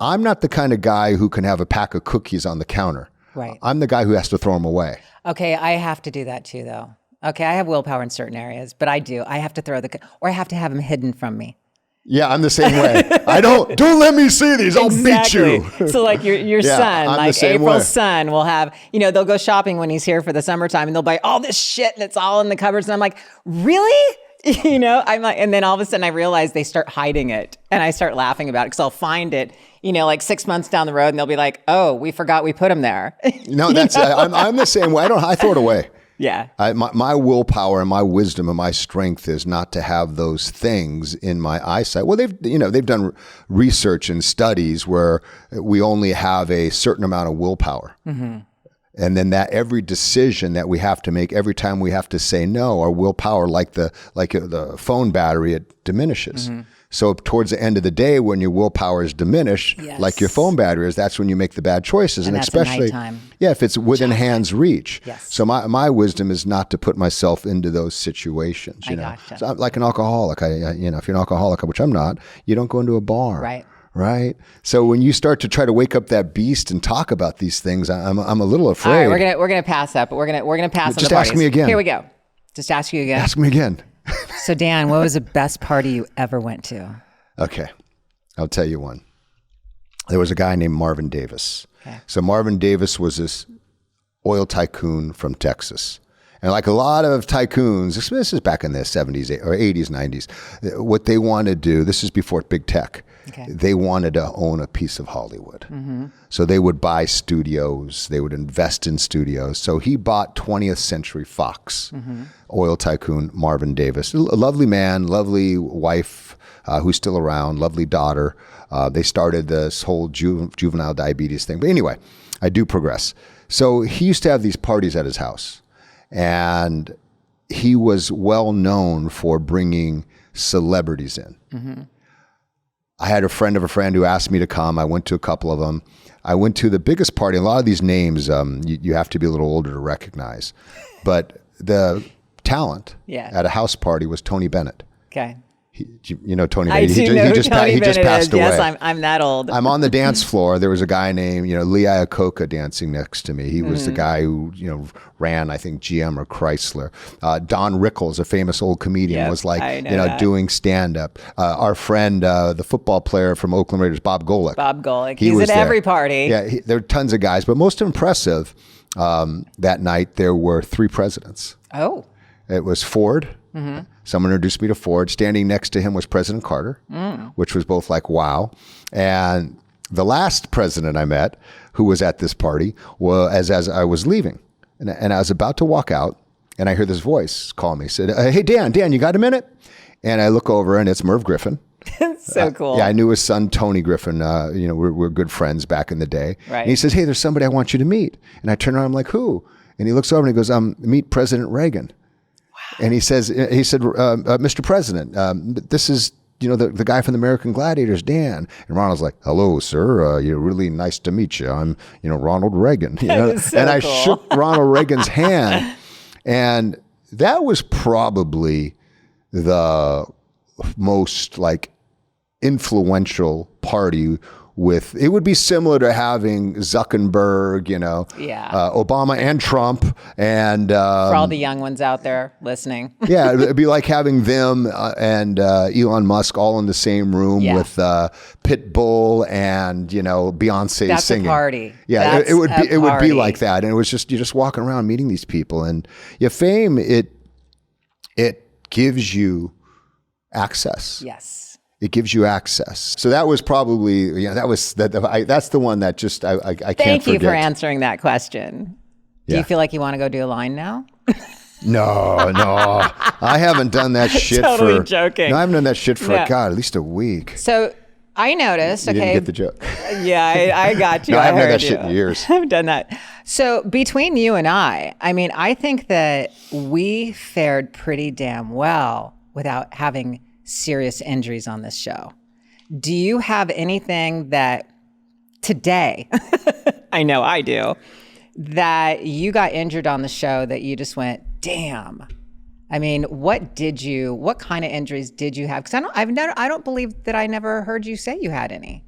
I'm not the kind of guy who can have a pack of cookies on the counter. Right. I'm the guy who has to throw them away. Okay, I have to do that too, though. Okay, I have willpower in certain areas, but I do. I have to or I have to have them hidden from me. Yeah, I'm the same way. Don't let me see these. I'll beat you. So like your son, like April's son will have, they'll go shopping when he's here for the summertime, and they'll buy all this shit and it's all in the cupboards. And I'm like, really? I'm like, and then all of a sudden I realize they start hiding it, and I start laughing about it because I'll find it, like 6 months down the road, and they'll be like, oh, we forgot we put them there. No, that's, I'm the same way. I throw it away. Yeah. My willpower and my wisdom and my strength is not to have those things in my eyesight. Well, they've done research and studies where we only have a certain amount of willpower. And then that every decision that we have to make, every time we have to say no, our willpower, like the phone battery, it diminishes. So towards the end of the day, when your willpower is diminished, like your phone battery is, that's when you make the bad choices. And especially, if it's within hand's reach. Yes. So my wisdom is not to put myself into those situations. Gotcha. So I'm like an alcoholic. If you're an alcoholic, which I'm not, you don't go into a bar. Right. Right. So when you start to try to wake up that beast and talk about these things, I'm a little afraid. All right, we're gonna pass up, but we're gonna pass. Just ask me again. Here we go. Just ask you again. Ask me again. So Dan, what was the best party you ever went to? Okay, I'll tell you one. There was a guy named Marvin Davis. Okay. So Marvin Davis was this oil tycoon from Texas. And like a lot of tycoons, this is back in the 70s or 80s, 90s, what they want to do, this is before big tech. they wanted to own a piece of Hollywood. So they would buy studios, they would invest in studios. So he bought 20th Century Fox, oil tycoon Marvin Davis, a lovely man, lovely wife who's still around, lovely daughter. They started this whole juvenile diabetes thing. But anyway, I do progress. So he used to have these parties at his house, and he was well known for bringing celebrities in. I had a friend of a friend who asked me to come. I went to a couple of them. I went to the biggest party. A lot of these names you have to be a little older to recognize. But the talent at a house party was Tony Bennett. Okay. You know Tony Bennett. He just passed away. Yes, I'm that old. I'm on the dance floor. There was a guy named Lee Iacocca dancing next to me. He was the guy who ran, I think, GM or Chrysler. Don Rickles, a famous old comedian, was like doing stand up. Our friend, the football player from Oakland Raiders, Bob Golick. He's was at every party. Yeah, there were tons of guys, but most impressive that night there were 3 presidents. Oh. It was Ford. Someone introduced me to Ford. Standing next to him was President Carter, which was both like, wow. And the last president I met who was at this party was as I was leaving. And I was about to walk out, and I hear this voice call me. Said, hey, Dan, you got a minute? And I look over, and it's Merv Griffin. So cool. Yeah, I knew his son, Tony Griffin. We're good friends back in the day. Right. And he says, hey, there's somebody I want you to meet. And I turn around, I'm like, who? And he looks over and he goes, meet President Reagan. And he said, Mr. President, this is, the guy from the American Gladiators, Dan. And Ronald's like, hello, sir. You're really nice to meet you. I'm, Ronald Reagan. I shook Ronald Reagan's hand. And that was probably the most influential party it would be similar to having Zuckerberg, Obama and Trump, and for all the young ones out there listening. Yeah, it'd be like having them and Elon Musk all in the same room with Pitbull and Beyonce That's singing. A party. Yeah, it would be like that, and it was just you're just walking around meeting these people, and fame it gives you access. Yes. It gives you access. So that was probably, that's the one that just, I can't forget. Thank you for answering that question. Do you feel like you want to go do a line now? No. I haven't done that shit totally joking. No, I haven't done that shit for, at least a week. So I noticed, you didn't get the joke. Yeah, I got you. No, I haven't done that you. shit in years. I haven't done that. So between you and I think that we fared pretty damn well without having serious injuries on this show. Do you have anything that today, I know I do, that you got injured on the show that you just went, damn? I mean, what kind of injuries did you have? Because I don't believe that I never heard you say you had any.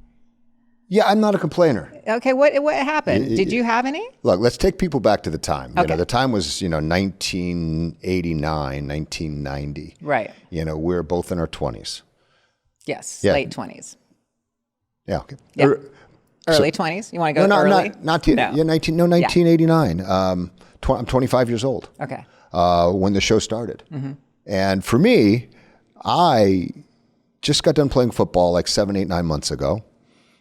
Yeah, I'm not a complainer. Okay, what happened? Did you have any? Look, let's take people back to the time. Okay. The time was, 1989, 1990. Right. We're both in our 20s. Yes, late 20s. Yeah, okay. Yeah. Early 20s? You want to go early? Not 1989. I'm 25 years old. Okay. When the show started. And for me, I just got done playing football 7, 8, 9 months ago.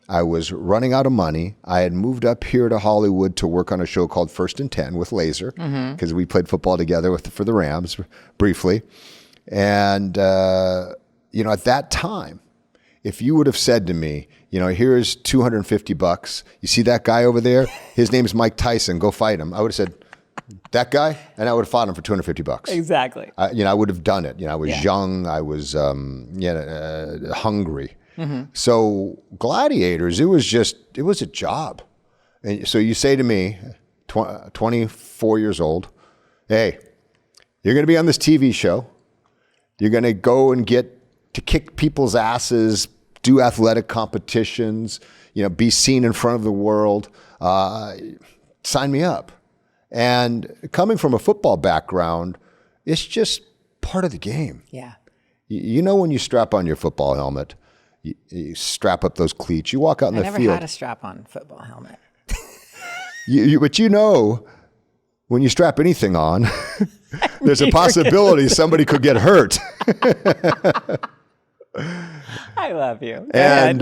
I was running out of money. I had moved up here to Hollywood to work on a show called First and 10 with Laser, because we played football together for the Rams briefly. And, at that time, if you would have said to me, here's $250. You see that guy over there? His name's Mike Tyson. Go fight him. I would have said, that guy? And I would have fought him for $250. Exactly. I would have done it. I was young. I was hungry. So Gladiators, it was a job. And so you say to me, 24 years old, hey, you're going to be on this TV show. You're going to go and get to kick people's asses, do athletic competitions, be seen in front of the world. Sign me up. And coming from a football background, it's just part of the game. Yeah. When you strap on your football helmet, you strap up those cleats, you walk out in the field. I never had a strap-on football helmet. But when you strap anything on, there's a possibility somebody could get hurt. I love you. And,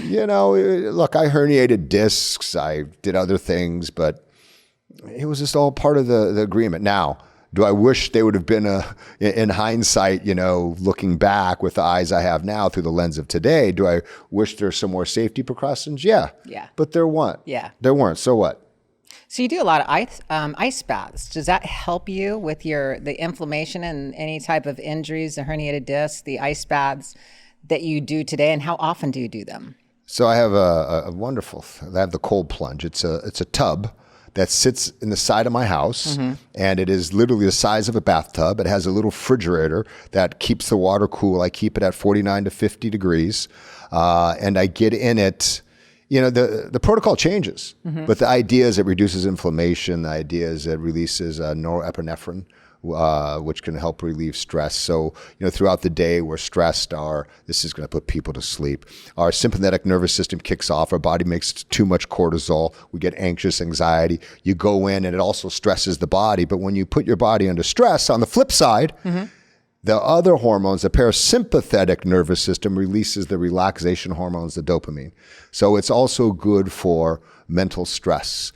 you know, look, I herniated discs. I did other things, but it was just all part of the agreement. Now, do I wish they would have been in hindsight, you know, looking back with the eyes I have now through the lens of today, do I wish there's some more safety precautions? Yeah. Yeah. But there weren't. Yeah. There weren't. So what? So you do a lot of ice baths. Does that help you with the inflammation and any type of injuries, the herniated disc, the ice baths that you do today? And how often do you do them? So I have a wonderful, I have the cold plunge. It's a tub that sits in the side of my house, and it is literally the size of a bathtub. It has a little refrigerator that keeps the water cool. I keep it at 49 to 50 degrees, and I get in it. You know, the protocol changes, but the idea is it reduces inflammation. The idea is it releases norepinephrine, which can help relieve stress. So, you know, throughout the day, we're stressed. This is going to put people to sleep. Our sympathetic nervous system kicks off. Our body makes too much cortisol. We get anxious, anxiety. You go in, and it also stresses the body. But when you put your body under stress, on the flip side, the other hormones, the parasympathetic nervous system releases the relaxation hormones, the dopamine. So it's also good for mental stress.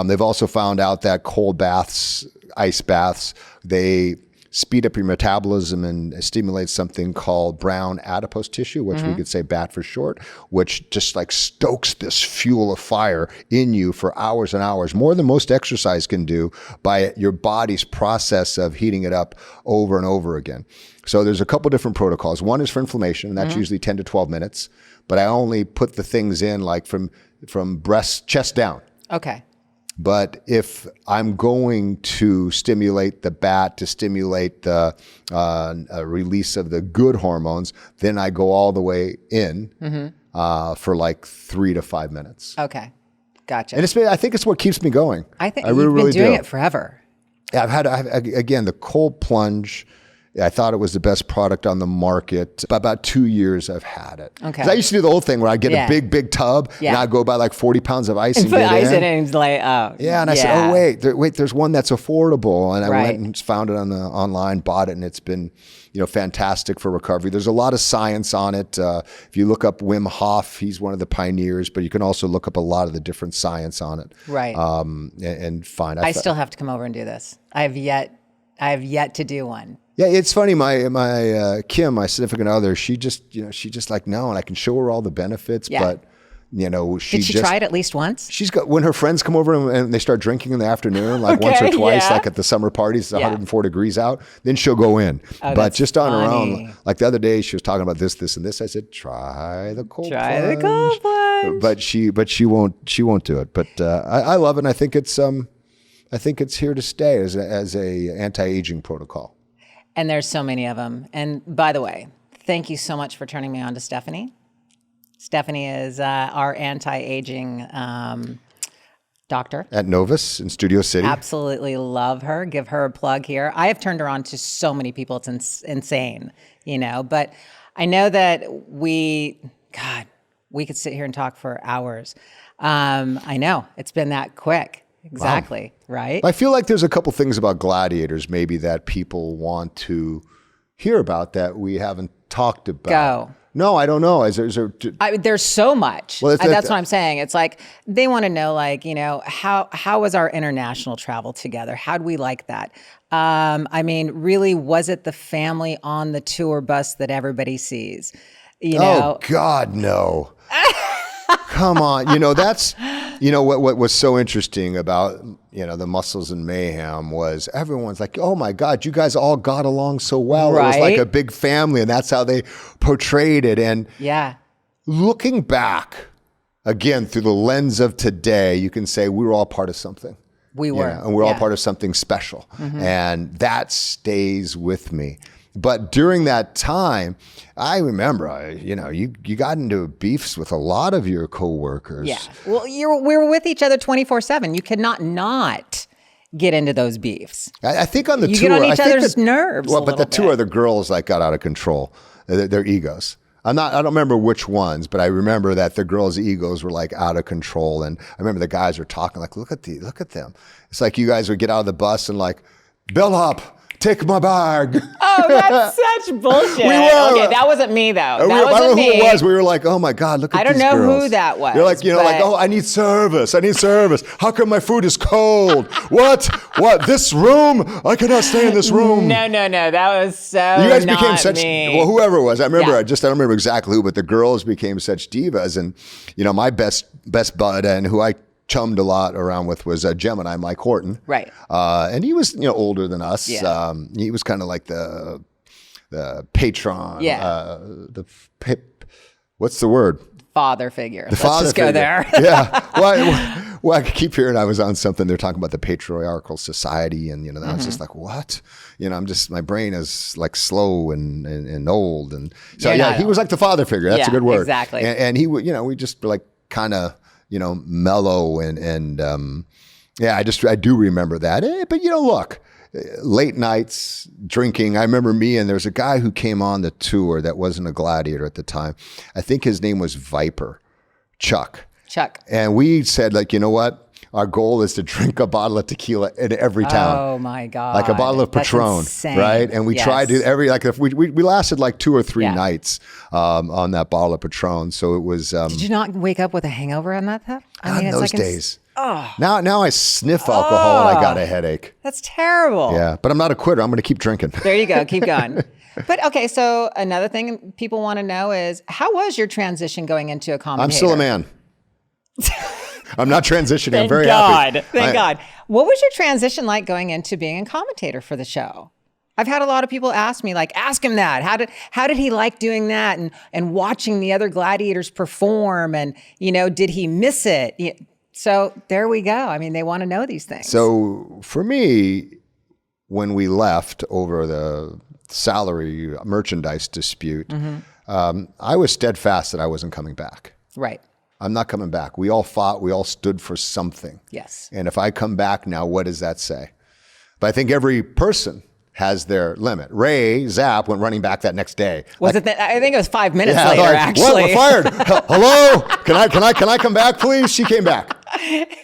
They've also found out that cold baths, ice baths, they speed up your metabolism and stimulate something called brown adipose tissue, which we could say BAT for short, which just like stokes this fuel of fire in you for hours and hours, more than most exercise can do by your body's process of heating it up over and over again. So there's a couple different protocols. One is for inflammation, and that's usually 10 to 12 minutes, but I only put the things in like from chest down. Okay. But if I'm going to stimulate the BAT, to stimulate the release of the good hormones, then I go all the way in for like 3 to 5 minutes. Okay. Gotcha. And I think it's what keeps me going. I think really, you've been really doing do. it forever. Yeah, again, the cold plunge. I thought it was the best product on the market. About 2 years I've had it. Okay. 'Cause I used to do the old thing where I'd get a big tub, and I'd go buy like 40 pounds of ice and put get ice in. in it and like, oh. Yeah, and I said, oh, wait, there's one that's affordable. And I Right. went and found it online, bought it, and it's been, you know, fantastic for recovery. There's a lot of science on it. If you look up Wim Hof, he's one of the pioneers, but you can also look up a lot of the different science on it. Right. And find. I still have to come over and do this. I have yet to do one. Yeah, it's funny. My Kim, my significant other, she just like, no, and I can show her all the benefits, but you know, Did she try it at least once? She's got, when her friends come over and they start drinking in the afternoon, like once or twice, like at the summer parties, it's 104 degrees out, then she'll go in. But just on her own, like the other day, she was talking about this, and this. I said, try the cold plunge. But she won't do it. But I love it. And I think it's here to stay as a anti-aging protocol. And there's so many of them. And by the way, thank you so much for turning me on to Stephanie. Stephanie is our anti-aging doctor. At Novus in Studio City. Absolutely love her. Give her a plug here. I have turned her on to so many people. It's insane, you know. But I know that we could sit here and talk for hours. I know. It's been that quick. Exactly. Wow. Right. I feel like there's a couple things about Gladiators maybe that people want to hear about that we haven't talked about. Go. No, I don't know. There's so much. Well, that's what I'm saying. It's like they want to know, like, you know, how was our international travel together? How'd we like that? I mean, really, was it the family on the tour bus that everybody sees? You know? Oh God, no. Come on. You know, that's, you know, what was so interesting about, you know, the Muscles and Mayhem was everyone's like, oh my God, you guys all got along so well. Right? It was like a big family, and that's how they portrayed it. And looking back, again, through the lens of today, you can say we were all part of something. We were. And we're all part of something special. Mm-hmm. And that stays with me. But during that time, I remember, you know, you got into beefs with a lot of your coworkers. Yeah. Well, we were with each other 24/7. You could not get into those beefs. I think on the tour, you get on each other's nerves. Well, but the two other girls like got out of control. Their egos. I don't remember which ones, but I remember that the girls' egos were like out of control. And I remember the guys were talking like, look at them. It's like you guys would get out of the bus and like, bellhop, take my bag. Oh, that's such bullshit. We were. Okay, that wasn't me, though. That I don't wasn't know me. who it was. We were like, oh my God, look at these girls. I don't know who that was. You're like, like, oh, I need service. I need service. How come my food is cold? What? This room? I cannot stay in this room. No. That was so You guys not became such, me. well, whoever it was. I remember, I don't remember exactly who, but the girls became such divas. And, my best bud and who I chummed a lot around with was Gemini, Mike Horton. Right. And he was, older than us. Yeah. He was kind of like the patron. Yeah. What's the word? Father figure. The father Let's just go there. Yeah. Well, I keep hearing I was on something. They're talking about the patriarchal society, and I was just like, what? My brain is like slow and old, and so he was like the father figure. That's a good word. Exactly. And he would, we just like kind of, mellow and I do remember that. But look. Late nights, drinking. I remember and there was a guy who came on the tour that wasn't a gladiator at the time. I think his name was Viper, Chuck. And we said, like, you know what? Our goal is to drink a bottle of tequila in every town. Oh my God. Like a bottle of Patron, right? And we tried to we lasted like 2 or 3 nights on that bottle of Patron. So it was. Did you not wake up with a hangover on that stuff? In those days. Now I sniff alcohol and I got a headache. That's terrible. Yeah, but I'm not a quitter. I'm going to keep drinking. There you go. Keep going. But okay, so another thing people want to know is, how was your transition going into a commentator? I'm still a man. I'm not transitioning. I'm very happy. Thank God. What was your transition like going into being a commentator for the show? I've had a lot of people ask me, like, ask him that. How did he like doing that and watching the other gladiators perform, and did he miss it? So there we go. I mean, they want to know these things. So for me, when we left over the salary merchandise dispute, I was steadfast that I wasn't coming back. Right. I'm not coming back. We all fought. We all stood for something. Yes. And if I come back now, what does that say? But I think every person has their limit. Ray Zapp went running back that next day. I think it was 5 minutes later, actually. What? We're fired. Hello? Can I come back, please? She came back.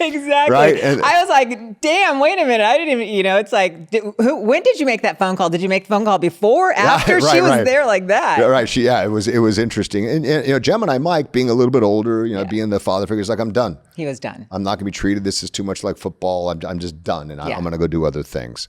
Exactly. Right? And I was like, damn, wait a minute. I didn't even, it's like, when did you make that phone call? Did you make the phone call before, after? She was there like that. Right. It was interesting. And Gemini Mike, being a little bit older, being the father figure, is like, I'm done. He was done. I'm not going to be treated. This is too much like football. I'm just done. And I'm going to go do other things.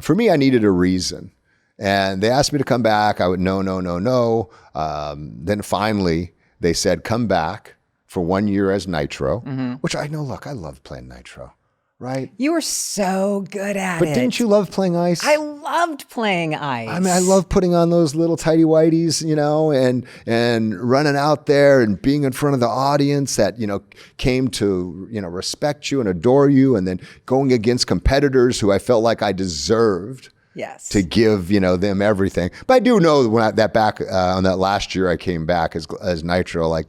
For me, I needed a reason. And they asked me to come back. I would, no. Then finally, they said, come back for 1 year as Nitro, which I know, look, I love playing Nitro, right? You were so good at it. But didn't you love playing ice? I loved playing ice. I mean, I love putting on those little tighty whities, and running out there and being in front of the audience that, came to, respect you and adore you, and then going against competitors who I felt like I deserved. Yes. To give, them everything. But I do know when on that last year I came back as Nitro, like,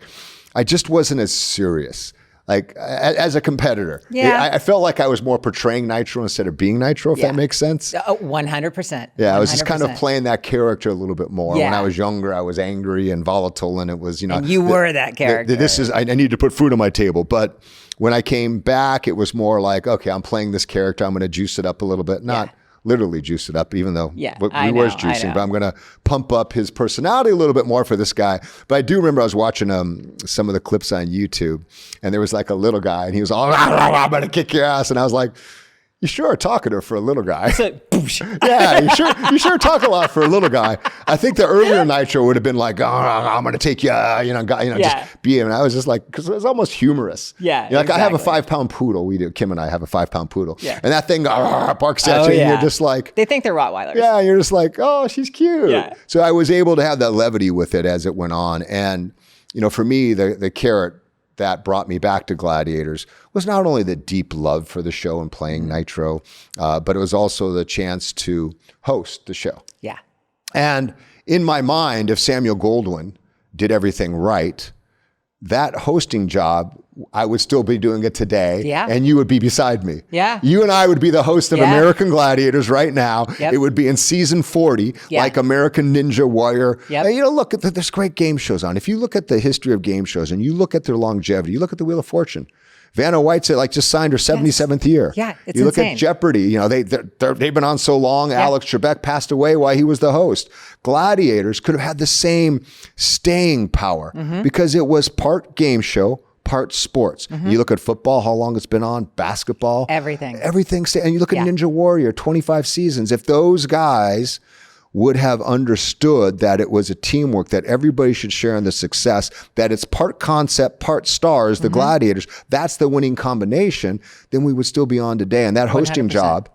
I just wasn't as serious. Like, as a competitor. Yeah. I felt like I was more portraying Nitro instead of being Nitro, if that makes sense. 100%. Yeah, I was just kind of playing that character a little bit more. Yeah. When I was younger, I was angry and volatile, and it was, And you were that character. I needed to put food on my table. But when I came back, it was more like, okay, I'm playing this character. I'm going to juice it up a little bit. Not literally juice it up, even though we was juicing, but I'm going to pump up his personality a little bit more for this guy. But I do remember I was watching some of the clips on YouTube, and there was like a little guy, and he was all, I'm going to kick your ass. And I was like, you sure are talkative for a little guy. Yeah, you sure talk a lot for a little guy. I think the earlier Nitro would have been like, I'm going to take you, just be him. And I was just like, because it was almost humorous. Yeah, like, I have a 5-pound poodle. Kim and I have a 5-pound poodle. Yeah. And that thing barks at you, and you're just like. They think they're Rottweilers. Yeah, you're just like, oh, she's cute. Yeah. So I was able to have that levity with it as it went on. And, for me, the carrot that brought me back to Gladiators was not only the deep love for the show and playing Nitro, but it was also the chance to host the show. Yeah. And in my mind, if Samuel Goldwyn did everything right, that hosting job I would still be doing it today. Yeah. And you would be beside me. Yeah. You and I would be the host of American Gladiators right now. Yep. It would be in season 40, like American Ninja Warrior. Yep. And, look at there's great game shows on. If you look at the history of game shows and you look at their longevity, you look at the Wheel of Fortune. Vanna White's just signed her 77th year. Yeah, it's You look insane. at Jeopardy. They've been on so long. Yeah. Alex Trebek passed away while he was the host. Gladiators could have had the same staying power because it was part game show, part sports. You look at football, how long it's been on, basketball. Everything. And you look at Ninja Warrior, 25 seasons. If those guys would have understood that it was a teamwork, that everybody should share in the success, that it's part concept, part stars, the Gladiators, that's the winning combination, then we would still be on today. And that hosting 100%. job,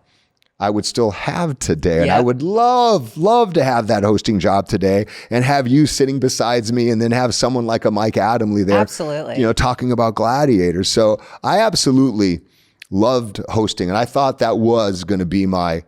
I would still have today. And I would love to have that hosting job today and have you sitting beside me and then have someone like a Mike Adamley there. Absolutely. Talking about Gladiators. So I absolutely loved hosting. And I thought that was going to be my,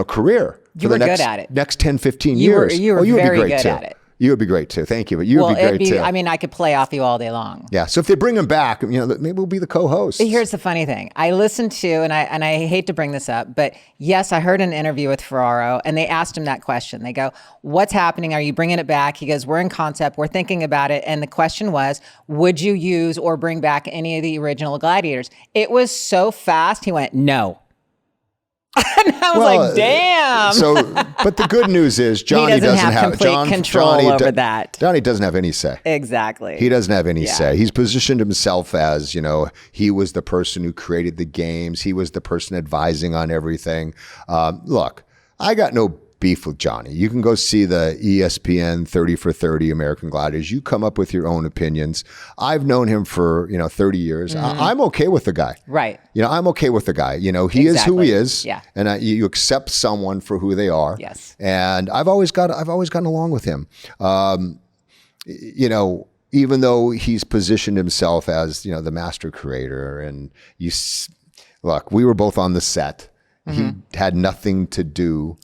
career. You were good at it. Next 10, 15 You years. were you would very be great good too. at it. You would be great too. Thank you. But you would be great too. I mean, I could play off you all day long. Yeah. So if they bring him back, maybe we'll be the co-host. Here's the funny thing. I listened to, and I hate to bring this up, but yes, I heard an interview with Ferraro and they asked him that question. They go, what's happening? Are you bringing it back? He goes, we're in concept. We're thinking about it. And the question was, would you use or bring back any of the original Gladiators? It was so fast. He went, no. And I was like, damn. But the good news is Johnny doesn't have complete control over that. Johnny doesn't have any say. Exactly. He doesn't have any say. He's positioned himself as, he was the person who created the games. He was the person advising on everything. Look, I got no beef with Johnny. You can go see the ESPN 30 for 30 American Gladiators. You come up with your own opinions. I've known him for, 30 years. I'm okay with the guy. Right. I'm okay with the guy. He is who he is. Yeah. And you accept someone for who they are. Yes. And I've always gotten along with him. Even though he's positioned himself as, the master creator, and look, we were both on the set. He had nothing to do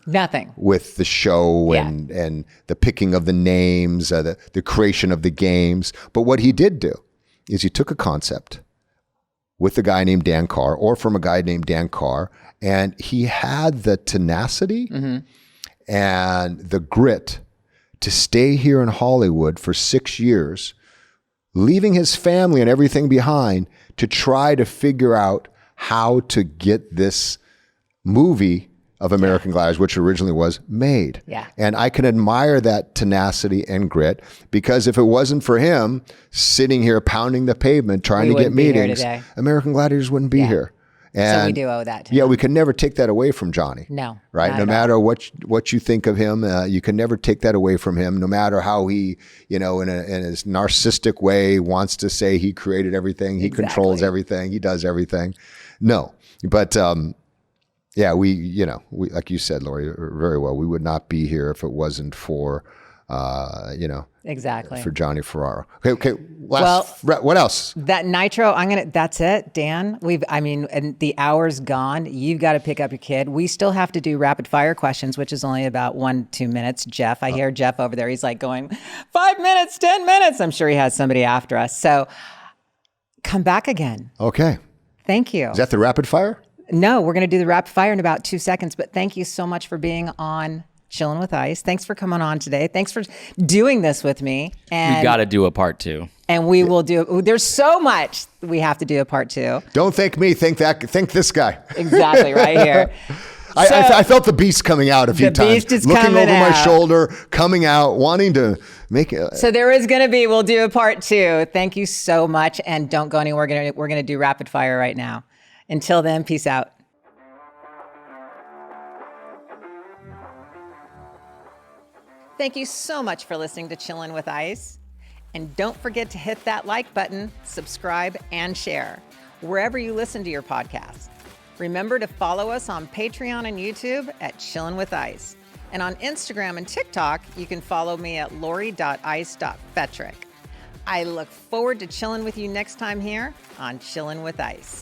with the show and the picking of the names, the creation of the games. But what he did do is he took a concept with a guy named Dan Carr, or from a guy named Dan Carr, and he had the tenacity and the grit to stay here in Hollywood for 6 years, leaving his family and everything behind to try to figure out how to get this movie of American Gladiators, which originally was made. Yeah. And I can admire that tenacity and grit, because if it wasn't for him sitting here pounding the pavement trying to get meetings, American Gladiators wouldn't be here. And so we do owe that to him. Yeah, we can never take that away from Johnny. No. Right? No matter what you think of him, you can never take that away from him, no matter how he, in his narcissistic way wants to say he created everything, he controls everything, he does everything. No. But yeah, we like you said, Lori, very well, we would not be here if it wasn't for, exactly, for Johnny Ferraro. Okay. What else? That Nitro, that's it, Dan. And the hour's gone. You've got to pick up your kid. We still have to do rapid fire questions, which is only about 1-2 minutes. Jeff, I hear Jeff over there. He's like going 5 minutes, 10 minutes. I'm sure he has somebody after us. So come back again. Okay. Thank you. Is that the rapid fire? No, we're going to do the rapid fire in about 2 seconds, but thank you so much for being on Chilling with Ice. Thanks for coming on today. Thanks for doing this with me. And we got to do a part 2. And we will do, there's so much we have to do a part 2. Don't thank me, thank this guy. Exactly, right here. I felt the beast coming out a few times. The beast is looking over my shoulder, coming out, wanting to make it. So there is going to be, we'll do a part 2. Thank you so much. And don't go anywhere. We're going to do rapid fire right now. Until then, peace out. Thank you so much for listening to Chillin' with Ice. And don't forget to hit that like button, subscribe, and share wherever you listen to your podcasts. Remember to follow us on Patreon and YouTube at Chillin' with Ice. And on Instagram and TikTok, you can follow me at lori.ice.fetrick. I look forward to chilling with you next time here on Chillin' with Ice.